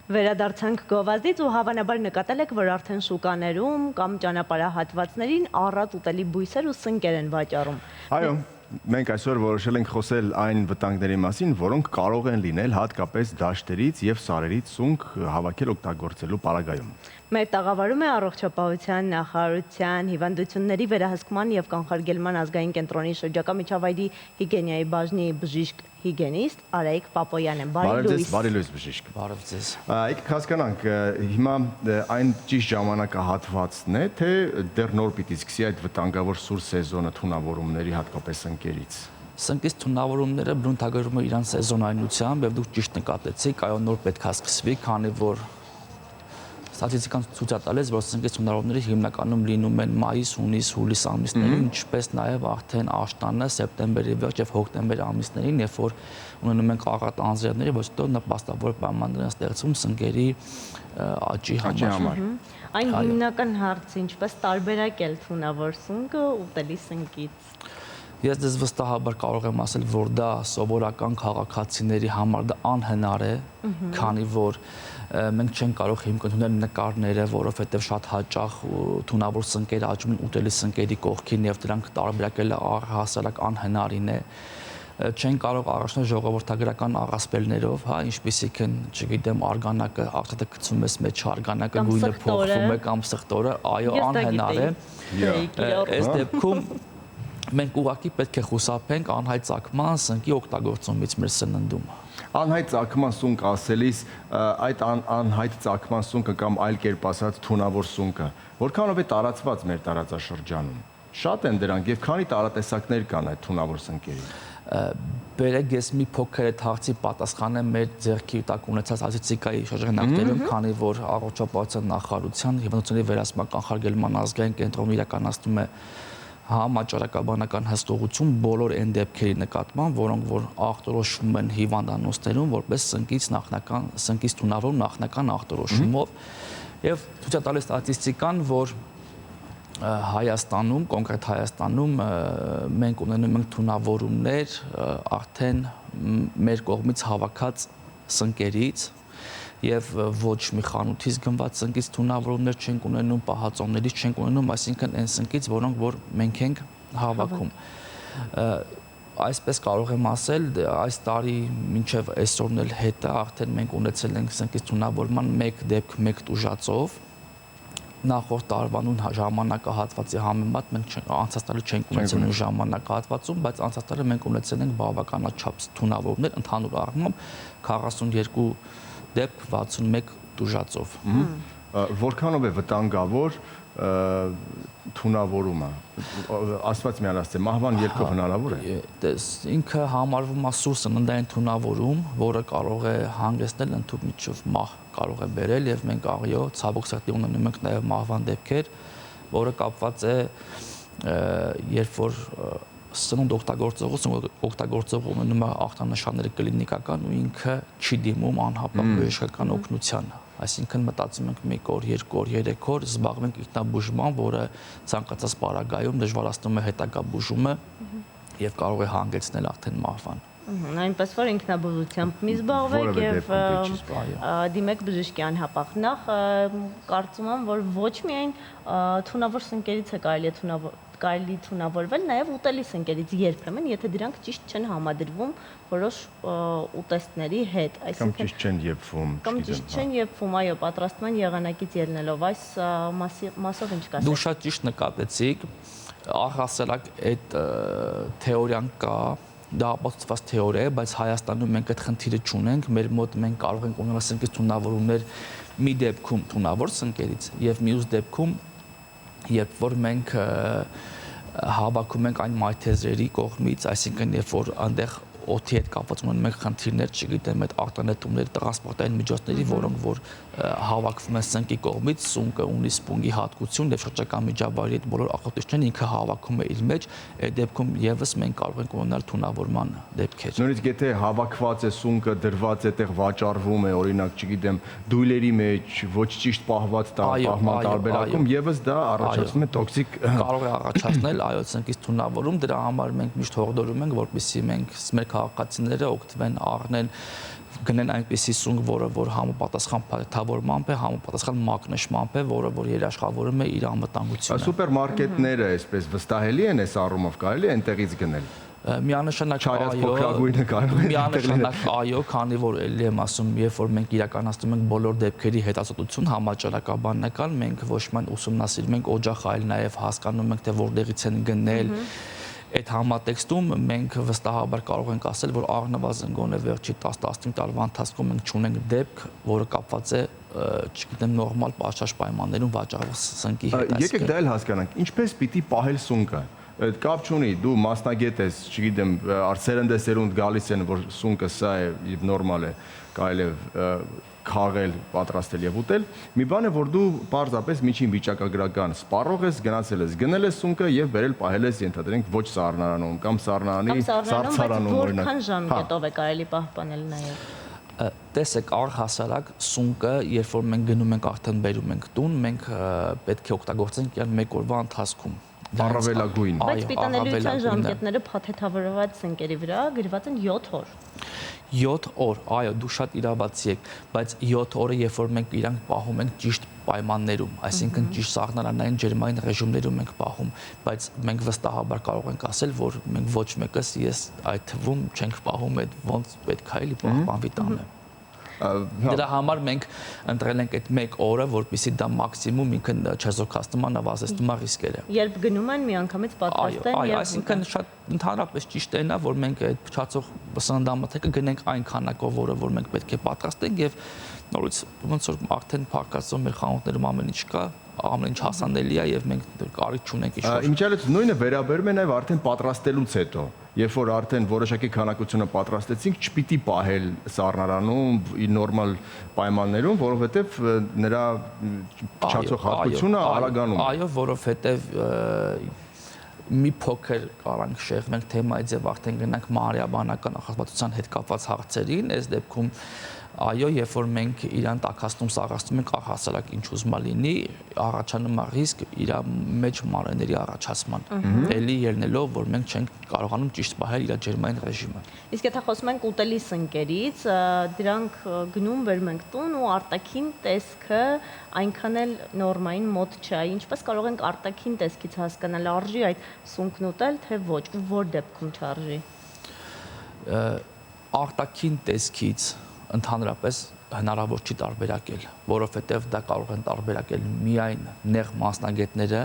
Վերադարձանք գովազդից ու հավանաբար նկատել եք, որ արդեն շուկաներում կամ ճանապարհահատվածներին առատ ուտելի բույսեր ու սնկեր են վաճառում։ Այո, մենք այսօր որոշել ենք խոսել այն վտանգների մասին, որոնք կարող են լինել հատկապես դաշտերից եւ սարերից սունկ հավաքել օգտագործելու պարագայում։ Մեր տաղավարում է Առողջապահության նախարարության հիվանդությունների վերահսկման եւ կանխարգելման ազգային կենտրոնի շրջակա միջավայրի հիգիենայի բաժնի բժիշկ հիգենիստ Արայիկ Պապոյանն։ Բարի լույս։ Բարի լույս բժիշկ։ Բարև ձեզ։ Եկեք հասկանանք, հիմա այն ճիշտ ժամանակահատվածն է, թե դեռ նոր պիտի սկսի այդ վտանգավոր սուր սեզոնը թունավորումների հատկապես ընկերից։ Սնկից թունավորումները բնութագրվում է իրան սեզոնայնությամբ եւ դուք ճիշտ նկատեցիք, այո նոր պետք է սկսվի, քանի որ ստատիստիկան ցույց է տալիս, որ սնկից թունավորումները հիմնականում լինում են մայիս, հունիս, հուլիս ամիսներին, ինչպես նաեւ արդեն աշտանը, սեպտեմբերի վերջ եւ հոկտեմբեր ամիսներին, երբ որ ունենում ենք աղատ անձրևների, ոչ թե նպաստավոր պայմաններ են ստեղծվում սնկերի աճի համար։ Այն հիմնական հարցը ինչպես տարբերակել թունավոր սունկը ուտելի սնկից։ Ես դες վստահաբար կարող եմ ասել, որ դա սովորական քաղաքացիների համար դա անհնար է, քանի որ մենք չենք կարող հիմք ընդունել նկարները, որովհետև շատ հաճախ թունավոր սնկեր աճում են ուտելի սնկերի կողքին եւ դրանք տարբերակելը հասարակ անհնարին է։ Չեն կարող առաջնել ժողովրդագրական առասպելներով, հա, ինչպիսիք են, չգիտեմ, արգանակը, աղթատը գցում ես մեջ, արգանակը գույնը փոխվում է կամ սխտորը, այո, անհնար է։ Այս դեպքում մենք ուղղակի պետք է խուսափենք անհայտ ծագման սնկի օգտագործումից մեր սննդում։ Անհայտ ծագման սունկ ասելիս այդ անհայտ ծագման սունկը կամ այլ կերպ ասած թունավոր սունկը որքանով է տարածված մեր տարածաշրջանում։ Շատ են դրանք եւ քանի տարատեսակներ կան այդ թունավոր սնկերի։ Բերեք ես մի փոքր այդ հարցի պատասխանեմ մեր ձեռքի տակ ունեցած ստատիստիկայի շրջանակներում, քանի որ առողջապահության նախարարության հիվանդությունների վերահսկման կանխարգելման ազգային կենտրոնը իրականացնում է համաճարակաբանական հսկողություն բոլոր այն դեպքերի նկատմամբ, որոնք որ ախտորոշվում են հիվանդանոցներում որպես սնկից թունավոր նախնական ախտորոշումով եւ ցույց է տալիս ստատիստիկան, որ Հայաստանում, կոնկրետ Հայաստանում մենք ունենում ենք թունավորումներ արդեն մեր կողմից հավաքած սնկերից եւ ոչ մի խանութից գնված սնկից թունավորումներ չենք ունենում, պահածոներից չենք ունենում, այսինքն այն սնկից, որոնք որ մենք ենք հավաքում։ Այսպես կարող եմ ասել, այս տարի մինչև այսօրն էլ հետը արդեն մենք ունեցել ենք սնկից թունավորման 1 դեպք 1 տուժածով։ Նախորդ տարվանուն ժամանակահատվածի համեմատ մենք անցած տարի չենք ունեցել այն ժամանակահատվածում, բայց անցած տարի մենք ունեցել ենք բավականաչափ թունավորումներ, ընդհանուր առմամբ 42 դեպք 61 տուժածով։ Որքանով է վտանգավոր թունավորումը։ Աստված միան ասե, մահվան ելքով հնարավոր է։ Ինքը համարվում է սուր սննդային թունավորում, որը կարող է հանգեցնել ընդհանուր մահ կարող է բերել եւ մենք այո, ցավոք սրտի ունենում ենք նաեւ մահվան դեպքեր, որը կապված է երբ որ սնունդ օգտագործողը ունենում է ախտանշանները կլինիկական ու ինքը չի դիմում անհապաղ բժշկական օգնության։ Այսինքն մտածում ենք 1 օր, 2 օր, 3 օր զբաղվենք ինքնաբուժման, որը ցանկացած պարագայում դժվարացնում է հետագա բուժումը եւ կարող է հանգեցնել արդեն մահվան։ Այնպես որ ինքնաբուժությամբ մի զբաղվեք եւ դիմեք բժշկի անհապաղ։ Նախ կարծում եմ, որ ոչ միայն թունավոր սնկերից է կարելի թունավորվել, նաև ուտելի սնկերից երբեմն, եթե դրանք ճիշտ չեն համադրվում որոշ ուտեստների հետ, այսինքն ճիշտ չեն եփվում, կամ ճիշտ չեն եփվում, այո, պատրաստման եղանակից ելնելով, այս մասով ինչ կասեք։ Դուք շատ ճիշտ նկատեցիք, առհասարակ այդ թեորիան կա, դա ապացուցված թեորիա է, բայց Հայաստանում մենք այդ խնդիրը չունենք, մեր մոտ մենք կարող ենք ունենալ սնկից թունավորումներ մի դեպքում թունավոր սնկերից եւ մյուս դեպքում երբ որ մենք հավաքում ենք այն մայթեզրերի կողմից, այսինքն երբ որ այնտեղ օդի հետ կապված ունեն մենք խնդիրներ, չգիտեմ, այդ արտանետումների տրանսպորտային միջոցների, որոնք որ հավաքվում են սնկի կողմից, սունկը ունի սպունգի հատկություն եւ շրջակա միջավայրի հետ բոլոր աղտոտիչներն ինքը հավաքում է իր մեջ, այդ դեպքում եւս մենք կարող ենք ունենալ թունավորման դեպքեր։ Նույնիսկ եթե հավաքված է սունկը, դրված է տեղ վաճառվում է, օրինակ, չգիտեմ, դույլերի մեջ, ոչ ճիշտ պահված պահման տարբերակում, եւս դա առաջացնում է տոքսիկ կարող է առաջացնել այո սնկից թունավորում, դրա համար մենք միշտ հորդորում ենք, որպեսզի մենք մեր քաղաքացիները օգտվեն, առնեն, գնեն այնպիսի սունկ, որը որ համապատասխան փաթեթավորմամբ է, համապատասխան մակնշմամբ է, որը որ երաշխավորում է իր անվտանգությունը։ Սուպերմարկետները այսպես վստահելի են այս առումով, կարելի է այնտեղից գնել։ Միանշանակ այո, քանի որ ելի եմ ասում, երբ որ մենք իրականացնում ենք բոլոր դեպքերի հետազոտություն համաճարակաբանական, մենք ոչ միայն ուսումնասիրում ենք օջախայել, նաև հասկանում ենք թե որտեղից են գնել Այդ համատեքստում մենք վստահաբար կարող ենք ասել, որ առնվազն գոնե վերջի 10-15 տարվա ընթացքում մենք ունենք դեպք, որը կապված է, չգիտեմ, նորմալ պատշաճ պայմաններում վաճառվող սնկի հետ։ Եկեք դա էլ հասկանանք, ինչպես պիտի պահել սունկը։ Այդ կապ չունի, դու մասնագետ ես, չգիտեմ, սերնդեսերունդ գալիս են, որ սունկը սա է եւ նորմալ է, կարելի է խաղել, պատրաստել եւ ուտել։ Մի բան է, որ դու պարզապես միջին վիճակագրական սպառող ես, գնացել ես, գնել ես սունկը եւ վերել պահել ես, ենթադրենք, ոչ սառնարանում կամ սառնարանի սառցարանում օրինակ։ Որքան ժամկետով է կարելի պահպանել նաեւ։ Տեսեք, առհասարակ սունկը, երբ որ մենք գնում ենք արդեն բերում ենք տուն, մենք պետք է օգտագործենք իրեն 1 օրվա ընթացքում։ Առավելագույն։ Բայց պիտանելիության ժամկետները փաթեթավորված սնկերի վրա գրված են 7 օր։ 7 օր, այո, դու շատ իրավացի եք, բայց 7 օրը, երբ որ մենք իրանք պահում ենք ճիշտ պայմաններում, այսինքն ճիշտ սառնարանային ջերմային ռեժիմներում ենք պահում, բայց մենք վստահաբար կարող ենք ասել, որ մենք ոչ մեկս ես այդ թվում չենք պահում այդ ոնց պետք է էլի պահպանվի տանը։ Դրա համար մենք ընտրել ենք այդ 1 օրը, որպեսզի դա մաքսիմում ինքն չեզոքացնում է, նվազեցնում է ռիսկերը։ Երբ գնում են միանգամից պատրաստ են եւ այսինքն շատ ընդհանրապես ճիշտ է նա, որ մենք այդ փչացող սննդամթերքը գնենք այն քանակով, որ մենք պետք է պատրաստենք եւ նորից ոնց որ արդեն փակացող մեր խանութներում ամեն ինչ կա, ամեն ինչ հասանելի է եւ մենք կարիք չունենք ինչ-որ։ Ինչալից նույնը վերաբերում է նաեւ արդեն պատրաստելուց հետո, երբ որ արդեն որոշակի քանակությունը պատրաստեցինք, չպիտի պահել սառնարանում նորմալ պայմաններում, որովհետեւ նրա փչացող հատկությունը արագանում է։ Այո, որովհետեւ մի փոքր կարանք շեղվենք թեմայի ձև արդեն գնանք մարիաբանական նախապատվության հետ կապված հարցերին, այս դեպքում այո, երբ որ մենք իրան տաքացնում սաղացնում ենք առհասարակ ինչ ուզում լինի, առաջանում է ռիսկ իր մեջ մարեների առաջացման։ Էլի ելնելով, որ մենք չենք կարողանում ճիշտ պահել իր ջերմային ռեժիմը։ Իսկ եթե խոսում ենք ուտելի սնկերից, դրանք գնում վերում ենք տուն ու արտաքին տեսքը այնքան էլ նորմային մոտ չէ։ Ինչպես կարող ենք արտաքին տեսքից հասկանալ, արժի այդ սունկն ուտել, թե ոչ, որ դեպքում չարժի։ Արտաքին տեսքից ընդհանրապես հնարավոր չի տարբերակել, որովհետև դա կարող են տարբերակել միայն նեղ մասնագետները,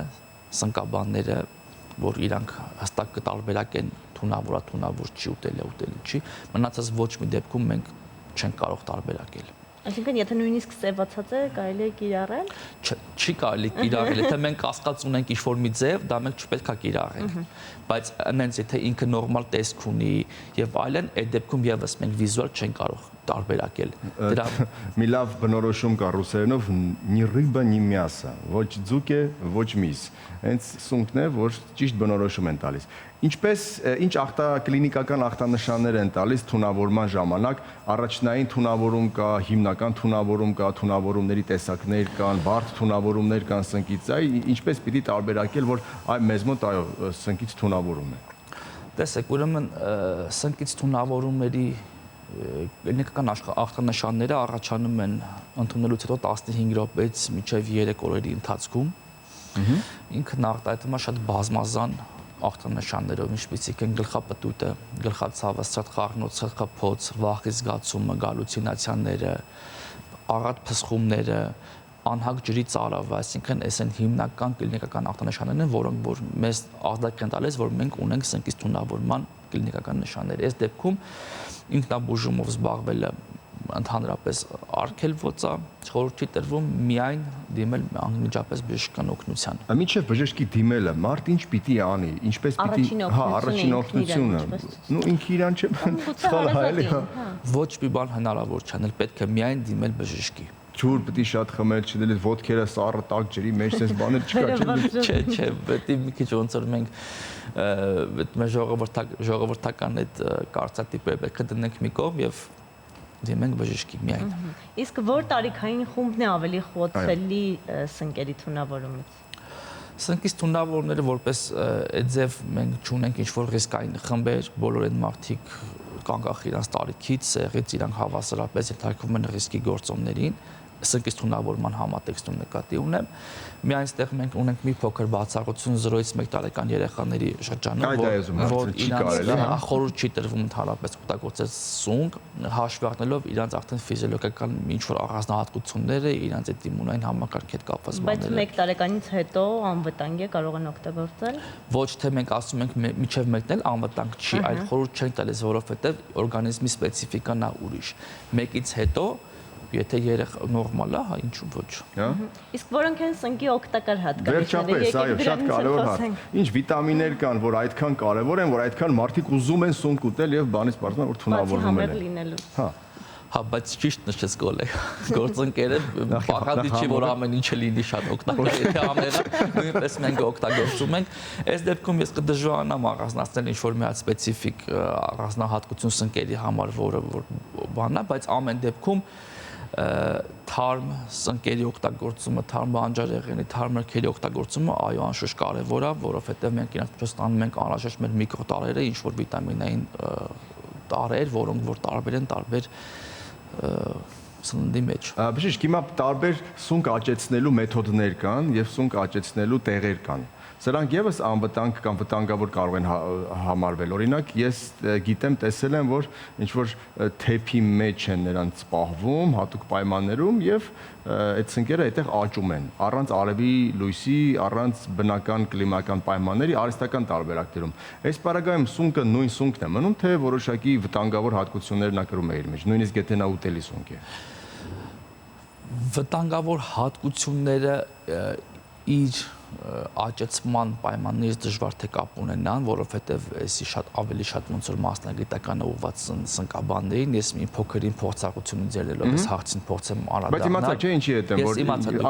սնկաբանները, որ իրանք հստակ կտարբերակեն թունավոր չի, ուտելի չի, մնացած ոչ մի դեպքում մենք չենք կարող տարբերակել։ Այսինքն, եթե նույնիսկ սևացած է, կարելի է կիրառել։ Չի կարելի կիրառել, եթե մենք կասկած ունենք ինչ-որ մի ձև, դա մենք չպետք է կիրառենք։ Բայց այնց եթե ինքը նորմալ տեսք ունի եւ այլն, այդ դեպքում եւս մենք վիզուալ չենք կարող տարբերակել։ Դրա մի լավ բնորոշում կա ռուսերենով՝ «Ни рыба, ни мясо», ոչ ձուկ է, ոչ միս։ Հենց սունկն է, որ ճիշտ բնորոշում են տալիս։ Ինչ կլինիկական ախտանշաններ են տալիս թունավորման ժամանակ, առաջնային թունավորում կա, հիմնական թունավորում կա, թունավորումների տեսակներ կան, բարդ թունավորումներ կան սնկից, ինչպես պիտի տարբերակել, որ մեզ մոտ այո սնկից թունավորում է։ Տեսեք, ուրեմն սնկից թունավորումների կլինիկական ախտանշանները առաջանում են ընդունելուց հետո 15 րոպեից մինչև 3 օրերի ընթացքում։ Ինքն արտահայտվում է շատ բազմազան ախտանշաններով, ինչպիսիք են գլխապտույտը, գլխացավը, սրտխառնոց, սրտխփոց, վախի զգացումը, գալյուցինացիաները, առատ փսխումները, անհագ ջրի ծարավը, այսինքն այս են հիմնական կլինիկական ախտանշաններն, որոնք որ մեզ աղդակ են տալիս, որ մենք ունենք սնկից թունավորման կլինիկական նշաններ։ Այս դեպքում ինքնաբուժումով զբաղվելը ընդհանրապես արգելված է, խորհուրդ չի տրվում միայն դիմել անմիջապես բժշկական օգնության։ Մինչև բժշկի դիմելը մարդ ինչ պիտի անի, ինչպես պիտի, առաջին օգնությունը, ինքը իրան չէ, սխալ հայելի, ոչ մի բան հնարավոր չէ, պետք է միայն դիմել բժշկի։ Ջուր պիտի շատ խմել, չդնել ոտքերը սառը տաք ջրի մեջ, sense բաներ չկա, չէ, պետք է մի քիչ ոնց որ մենք մեր ժողովրդական այդ կարծրատիպերը պետք է դնենք մի կողմ եւ դիմենք բժշկի միայն։ Իսկ որ տարիքային խումբն է ավելի խոցելի սնկերի թունավորումից։ Սնկից թունավորումները որպես այդ ձև մենք չունենք ինչ-որ ռիսկային խմբեր, բոլոր այդ մարդիկ կանգախ իրանց տարիքից, սեղից իրանք հավասարապես ենթարկվում են ռիսկի գործոններին, սնկից թունավորման համատեքստում նկատի ունեմ։ Միայն այստեղ մենք ունենք մի փոքր բացառություն 0-ից 1 տարեկան երեխաների շրջանում, որ իրանց խորհուրդ չի տրվում ընդհանրապես օգտագործել սունկ, հաշվի առնելով իրանց արդեն ֆիզիոլոգիական ինչ-որ առանձնահատկությունները, իրանց այդ իմունային համակարգի հետ կապված բաները։ Բայց 1 տարեկանից հետո անվտանգ է, կարող են օգտագործել։ Ոչ թե մենք ասում ենք միջև մեկն էլ անվտանգ չի, այլ խորհուրդ չենք տալիս, որովհետև օրգանիզմի սպეციფიკան է ուրիշ։ Մեկից հետո եթե երեխա նորմալ է, հա ինչու ոչ։ Իսկ որոնք են սնկի օգտակար հատկությունները։ Վերջապես, այո, շատ կարևոր հարց։ Ինչ վիտամիններ կան, որ այդքան կարևոր են, որ այդքան մարդիկ ուզում են սունկ ուտել եւ բանից պարզվում որ թունավորվում են։ Հա։ Հա, բայց ճիշտ նշեց գոլեգ։ Գործընկերը պահանջի չի, որ ամեն ինչը լինի շատ օգտակար, եթե ամենը նույնպես մենք օգտագործում ենք։ Այս դեպքում ես կդժվարանամ առանձնացնել ինչ-որ մի հատ սպეციფիկ առանձնահատկություն սնկերի համար, որը բանն է, բայց ամեն դեպքում թարմ սնկերի օգտագործումը, թարմ բանջարեղենի, թարմ մրգերի օգտագործումը այո անշուշտ կարևոր է, որովհետև մենք իրանց միջոցով ստանում ենք անհրաժեշտ մեր միկրոտարրերը, ինչ որ վիտամինային տարրեր, որոնք որ տարբեր են տարբեր սննդի մեջ։ Բժիշկ, հիմա տարբեր սունկ աճեցնելու մեթոդներ կան եւ սունկ աճեցնելու տեղեր կան։ Սրանք եւս անվտանգ կամ վտանգավոր կարող են համարվել։ Օրինակ, ես գիտեմ, տեսել եմ, որ ինչ որ թեփի մեջ են նրանց պահվում հատուկ պայմաններում եւ այդ սնկերը այդտեղ աճում են առանց արևի լույսի, առանց բնական կլիմական պայմանների, արհեստական տարբերակներում։ Այս պարագայում սունկը նույն սունկն է մնում, թե որոշակի վտանգավոր հատկություններ նա կրում է իր մեջ, նույնիսկ եթե նա ուտելի սունկ է։ Վտանգավոր հատկությունները իր աճեցման պայմաններից դժվար թե կապ ունենան, որովհետև էսի ավելի շատ ոնց որ մասնագիտական ուղղված սնկաբաններին ես մի փոքրին փորձառություն ձեռնելով ես հարցին փորձեմ անդրադառնալ։ Բայց իմացա չէ ինչի հետ եմ, որ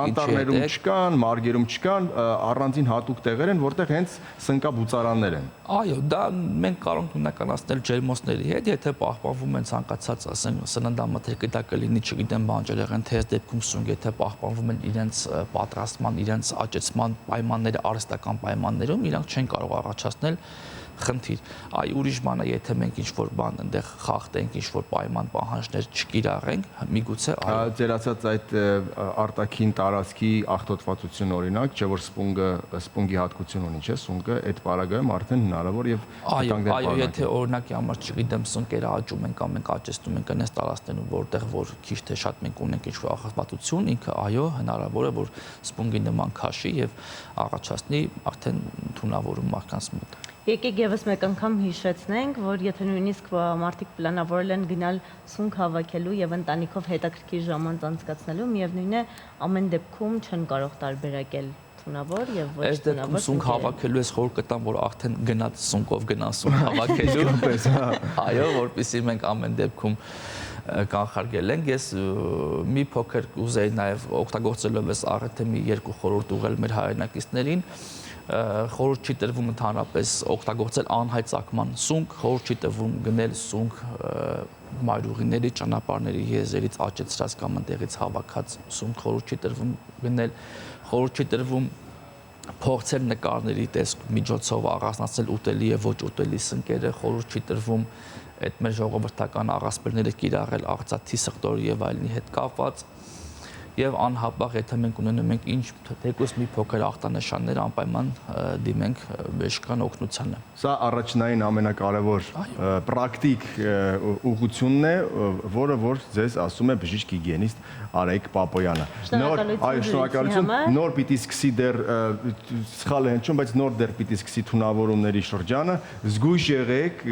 անտառներում չկան, մարգերում չկան, առանձին հատուկ տեղեր են, որտեղ հենց սնկաբուծարաններ են։ Այո, դա մենք կարող ենք նույնականացնել ջերմոցների հետ, եթե պահպանվում են ցանկացած, ասենք, սննդամթերքը դա կլինի, չգիտեմ, բանջարեղեն, թե այս դեպքում սունկ, եթե պահպանվում են իրենց պատրաստման, իրենց աճեցման պայմանները արհեստական պայմաններում, իրանք չեն կարող առաջացնել խնդիր։ Այ ուրիշ բան է, եթե մենք ինչ-որ բան այնտեղ խախտենք, ինչ-որ պայման պահանջներ չկիրառենք, միգուցե այո։ Ձեր ասած այդ արտաքին տարածքի աղտոտվածություն օրինակ, չէ որ սպունգի հատկություն ունի, չէ, սունկը այդ պարագայում արդեն հնարավոր եւ այո, եթե օրինակի համար չգիտեմ, սունկերը աճում են կամ մենք աճեցնում ենք այնպես տարածքներում, որտեղ որ քիչ թե շատ մենք ունենք ինչ-որ աղտոտվածություն, ինքը այո, հնարավոր է որ սպունգի նման քաշի եւ առաջացնի արդեն թունավորում մարդկանց մոտ։ Եկեք եւս մեկ անգամ հիշեցնենք, որ եթե նույնիսկ մարդիկ պլանավորել են գնալ սունկ հավաքելու եւ ընտանիքով հետաքրքիր ժամանց անցկացնելու, միևնույն է ամեն դեպքում չեն կարող տարբերակել թունավոր եւ ոչ թունավոր։ Այս դեպքում սունկ հավաքելու ես խոր կտամ, որ արդեն գնաց սունկով գնան սունկ հավաքելու։ Այո, որպեսզի մենք ամեն դեպքում կանխարգել ենք, ես մի փոքր կուզեի նաեւ օգտագործելով այս առիթը մի երկու խորհուրդ ուղղել մեր հայրենակիցներին։ Խորհուրդ չի տրվում ընդհանրապես օգտագործել անհայծակման սունկ, խորհուրդ չի տրվում գնել սունկ մայրուղիների, ճանապարհների եզերից աճեցրած կամ այնտեղից հավաքած սունկ, խորհուրդ չի տրվում գնել, խորհուրդ չի տրվում փորձել նկարների տեսք միջոցով առանձնացնել ուտելի եւ ոչ ուտելի սնկերը, խորհուրդ չի տրվում այդ մեր ժողովրդական առասպելները կիրառել արծաթի, սխտորի եւ այլնի հետ կապված եւ անհապաղ եթե մենք ունենում ենք ինչ թեկուզ մի փոքր ախտանշաններ անպայման դիմենք բժշկական օգնությանը։ Սա առաջնային ամենակարևոր պրակտիկ ուղղությունն է, որը որ ձեզ ասում է բժիշկ հիգիենիստ Արայիկ Պապոյանը։ Այո, շնորհակալություն։ Նոր պիտի սկսի դեռ սխալ է հնչում, բայց նոր դեռ պիտի սկսի թունավորումների շրջանը։ Զգույշ եղեք,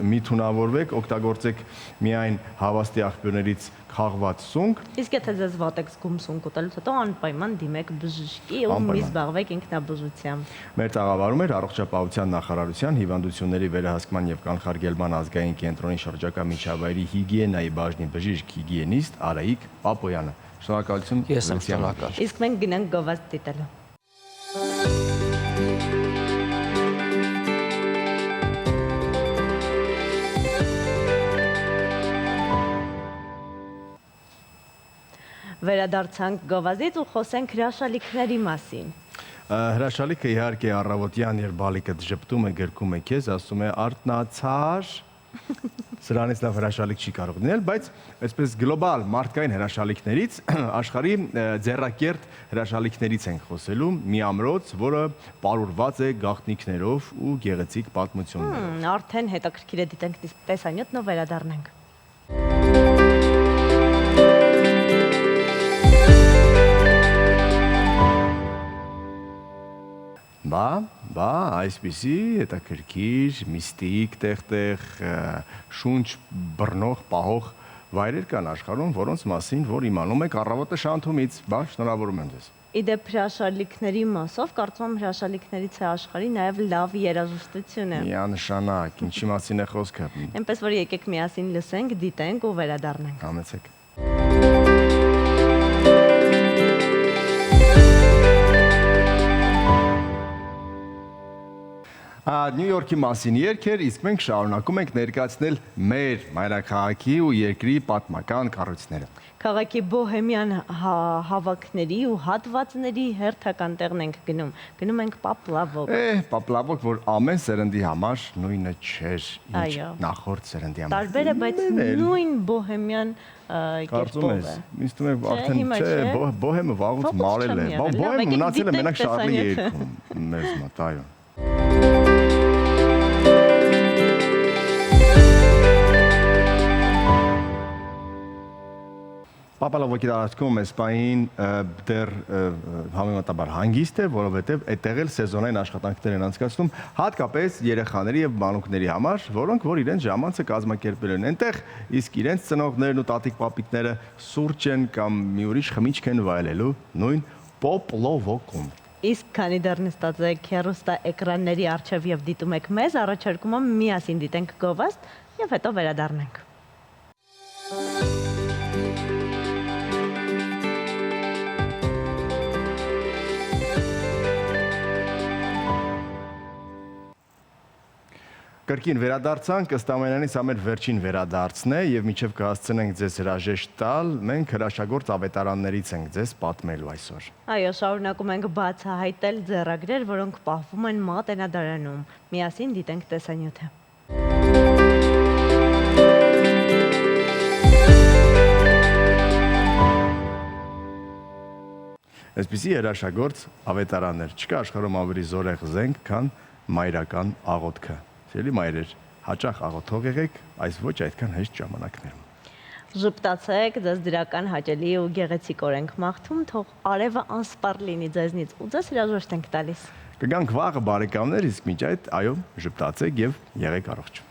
մի թունավորվեք, օգտագործեք միայն հավաստի աղբյուրներից խաղված սունկ։ Իսկ եթե ձեզ վատ եք զգում սունկ ուտելուց հետո անպայման դիմեք բժշկի ու մի զբաղվեք ինքնաբուժությամբ։ Մեր տաղավարում էր Առողջապահության նախարարության հիվանդությունների վերահսկման եւ կանխարգելման ազգային կենտրոնի շրջակա միջավայրի հիգիենայի բաժնի բժիշկ հիգիենիստ Արայիկ Պապոյանը։ Շնորհակալություն։ Ես եմ շնորհակալ։ Իսկ մենք գնանք գովազդ դիտելու։ Վերադարձանք գովազդից ու խոսենք հրաշալիքների մասին։ Հրաշալիքը իհարկե առավոտյան, երբ բալիկը ժպտում է, գրկում է քեզ, ասում է արտնացար, Սրանից լավ հրաշալիք չի կարող լինել, բայց այսպես գլոբալ մարդկային հրաշալիքներից աշխարհի ձեռակերտ հրաշալիքներից ենք խոսելու, մի ամրոց, որը պարուրված է գաղտնիքներով ու գեղեցիկ պատմություններով։ Արդեն հետաքրքիր է դիտենք տեսանյութն ու վերադառնանք։ Բա, այսպիսի հետաքրքիր, միստիկ, տեղ-տեղ շունչ բռնող, պահող վայրեր կան աշխարհում, որոնց մասին որ իմանում եք առավոտը շանթումից, բա, շնորհավորում եմ ձեզ։ Իդեպ հրաշալիքների մասով կարծում եմ հրաշալիքներից է աշխարհի նաև լավ երաժշտությունը։ Միանշանակ, ինչի մասին է խոսքը։ Այնպես որ եկեք միասին լսենք, դիտենք ու վերադառնանք։ Համեցեք։ Նյու Յորքի մասին երգեր, իսկ մենք շարունակում ենք ներկայացնել մեր մայրաքաղաքի ու երկրի պատմական կառույցները։ Քաղաքի բոհեմյան հավաքների ու հատվածների հերթական տեղն ենք գնում։ Գնում ենք Պապլավոկ։ Պապլավոկ, որ ամեն սերնդի համար նույնը չէր, ինչ Այո։ նախորդ սերնդի համար։ Տարբեր է, բայց նույն բոհեմյան Կարծում կերպով ես, է։ ինձ թվում է արդեն չէ, բոհեմը վաղուց Ֆոկուս մարել է։ չեմ եղել, լավ, Բոհեմը եկեք մնացել է դիտենք մենակ Շարլի տեսանյութը։ երգում մեզ մոտ, այո։ Պապլավոկի տարածքում այս պահին դեռ համեմատաբար հանգիստ է, որովհետև այդտեղ էլ սեզոնային աշխատանքներ են անցկացնում, հատկապես երեխաների եւ մանուկների համար, որոնք որ իրենց ժամանցը կազմակերպել են այնտեղ, իսկ իրենց ծնողներն ու տատիկ-պապիկները սուրճ են կամ մի ուրիշ խմիչք են վայելելու նույն Պապլավոկում։ Իսկ քանի դեռ նստած եք հեռուստա էկրանների առջև եւ դիտում եք մեզ, առաջարկում եմ միասին դիտենք գովաստ եւ հետո վերադառնանք։ Կրկին վերադարձանք, ըստ ամենայնի սա մեր վերջին վերադարձն է եւ մինչեւ կհասցնենք ձեզ հրաժեշտ տալ, մենք հրաշագործ ավետարաններից ենք ձեզ պատմելու այսօր։ Այո, շարունակում ենք բացահայտել ձեռագրեր, որոնք պահվում են Մատենադարանում։ Միասին դիտենք տեսանյութը։ Այսպիսի հրաշագործ ավետարաններ չկա աշխարհում ավելի զորեղ զենք, քան մայրական աղոթքը։ Սիրելի մայրեր, հաճախ աղոթող եղեք այս ոչ այդքան հեշտ ժամանակներում։ Ժպտացեք, ձեզ դրական հաճելի ու գեղեցիկ օր ենք մաղթում, թող արևը անսպառ լինի ձեզնից ու ձեզ հրաժեշտ ենք տալիս։ Կգանք վաղը բարեկամներ, իսկ մինչ այդ, այո, ժպտացեք եւ եղեք առողջ։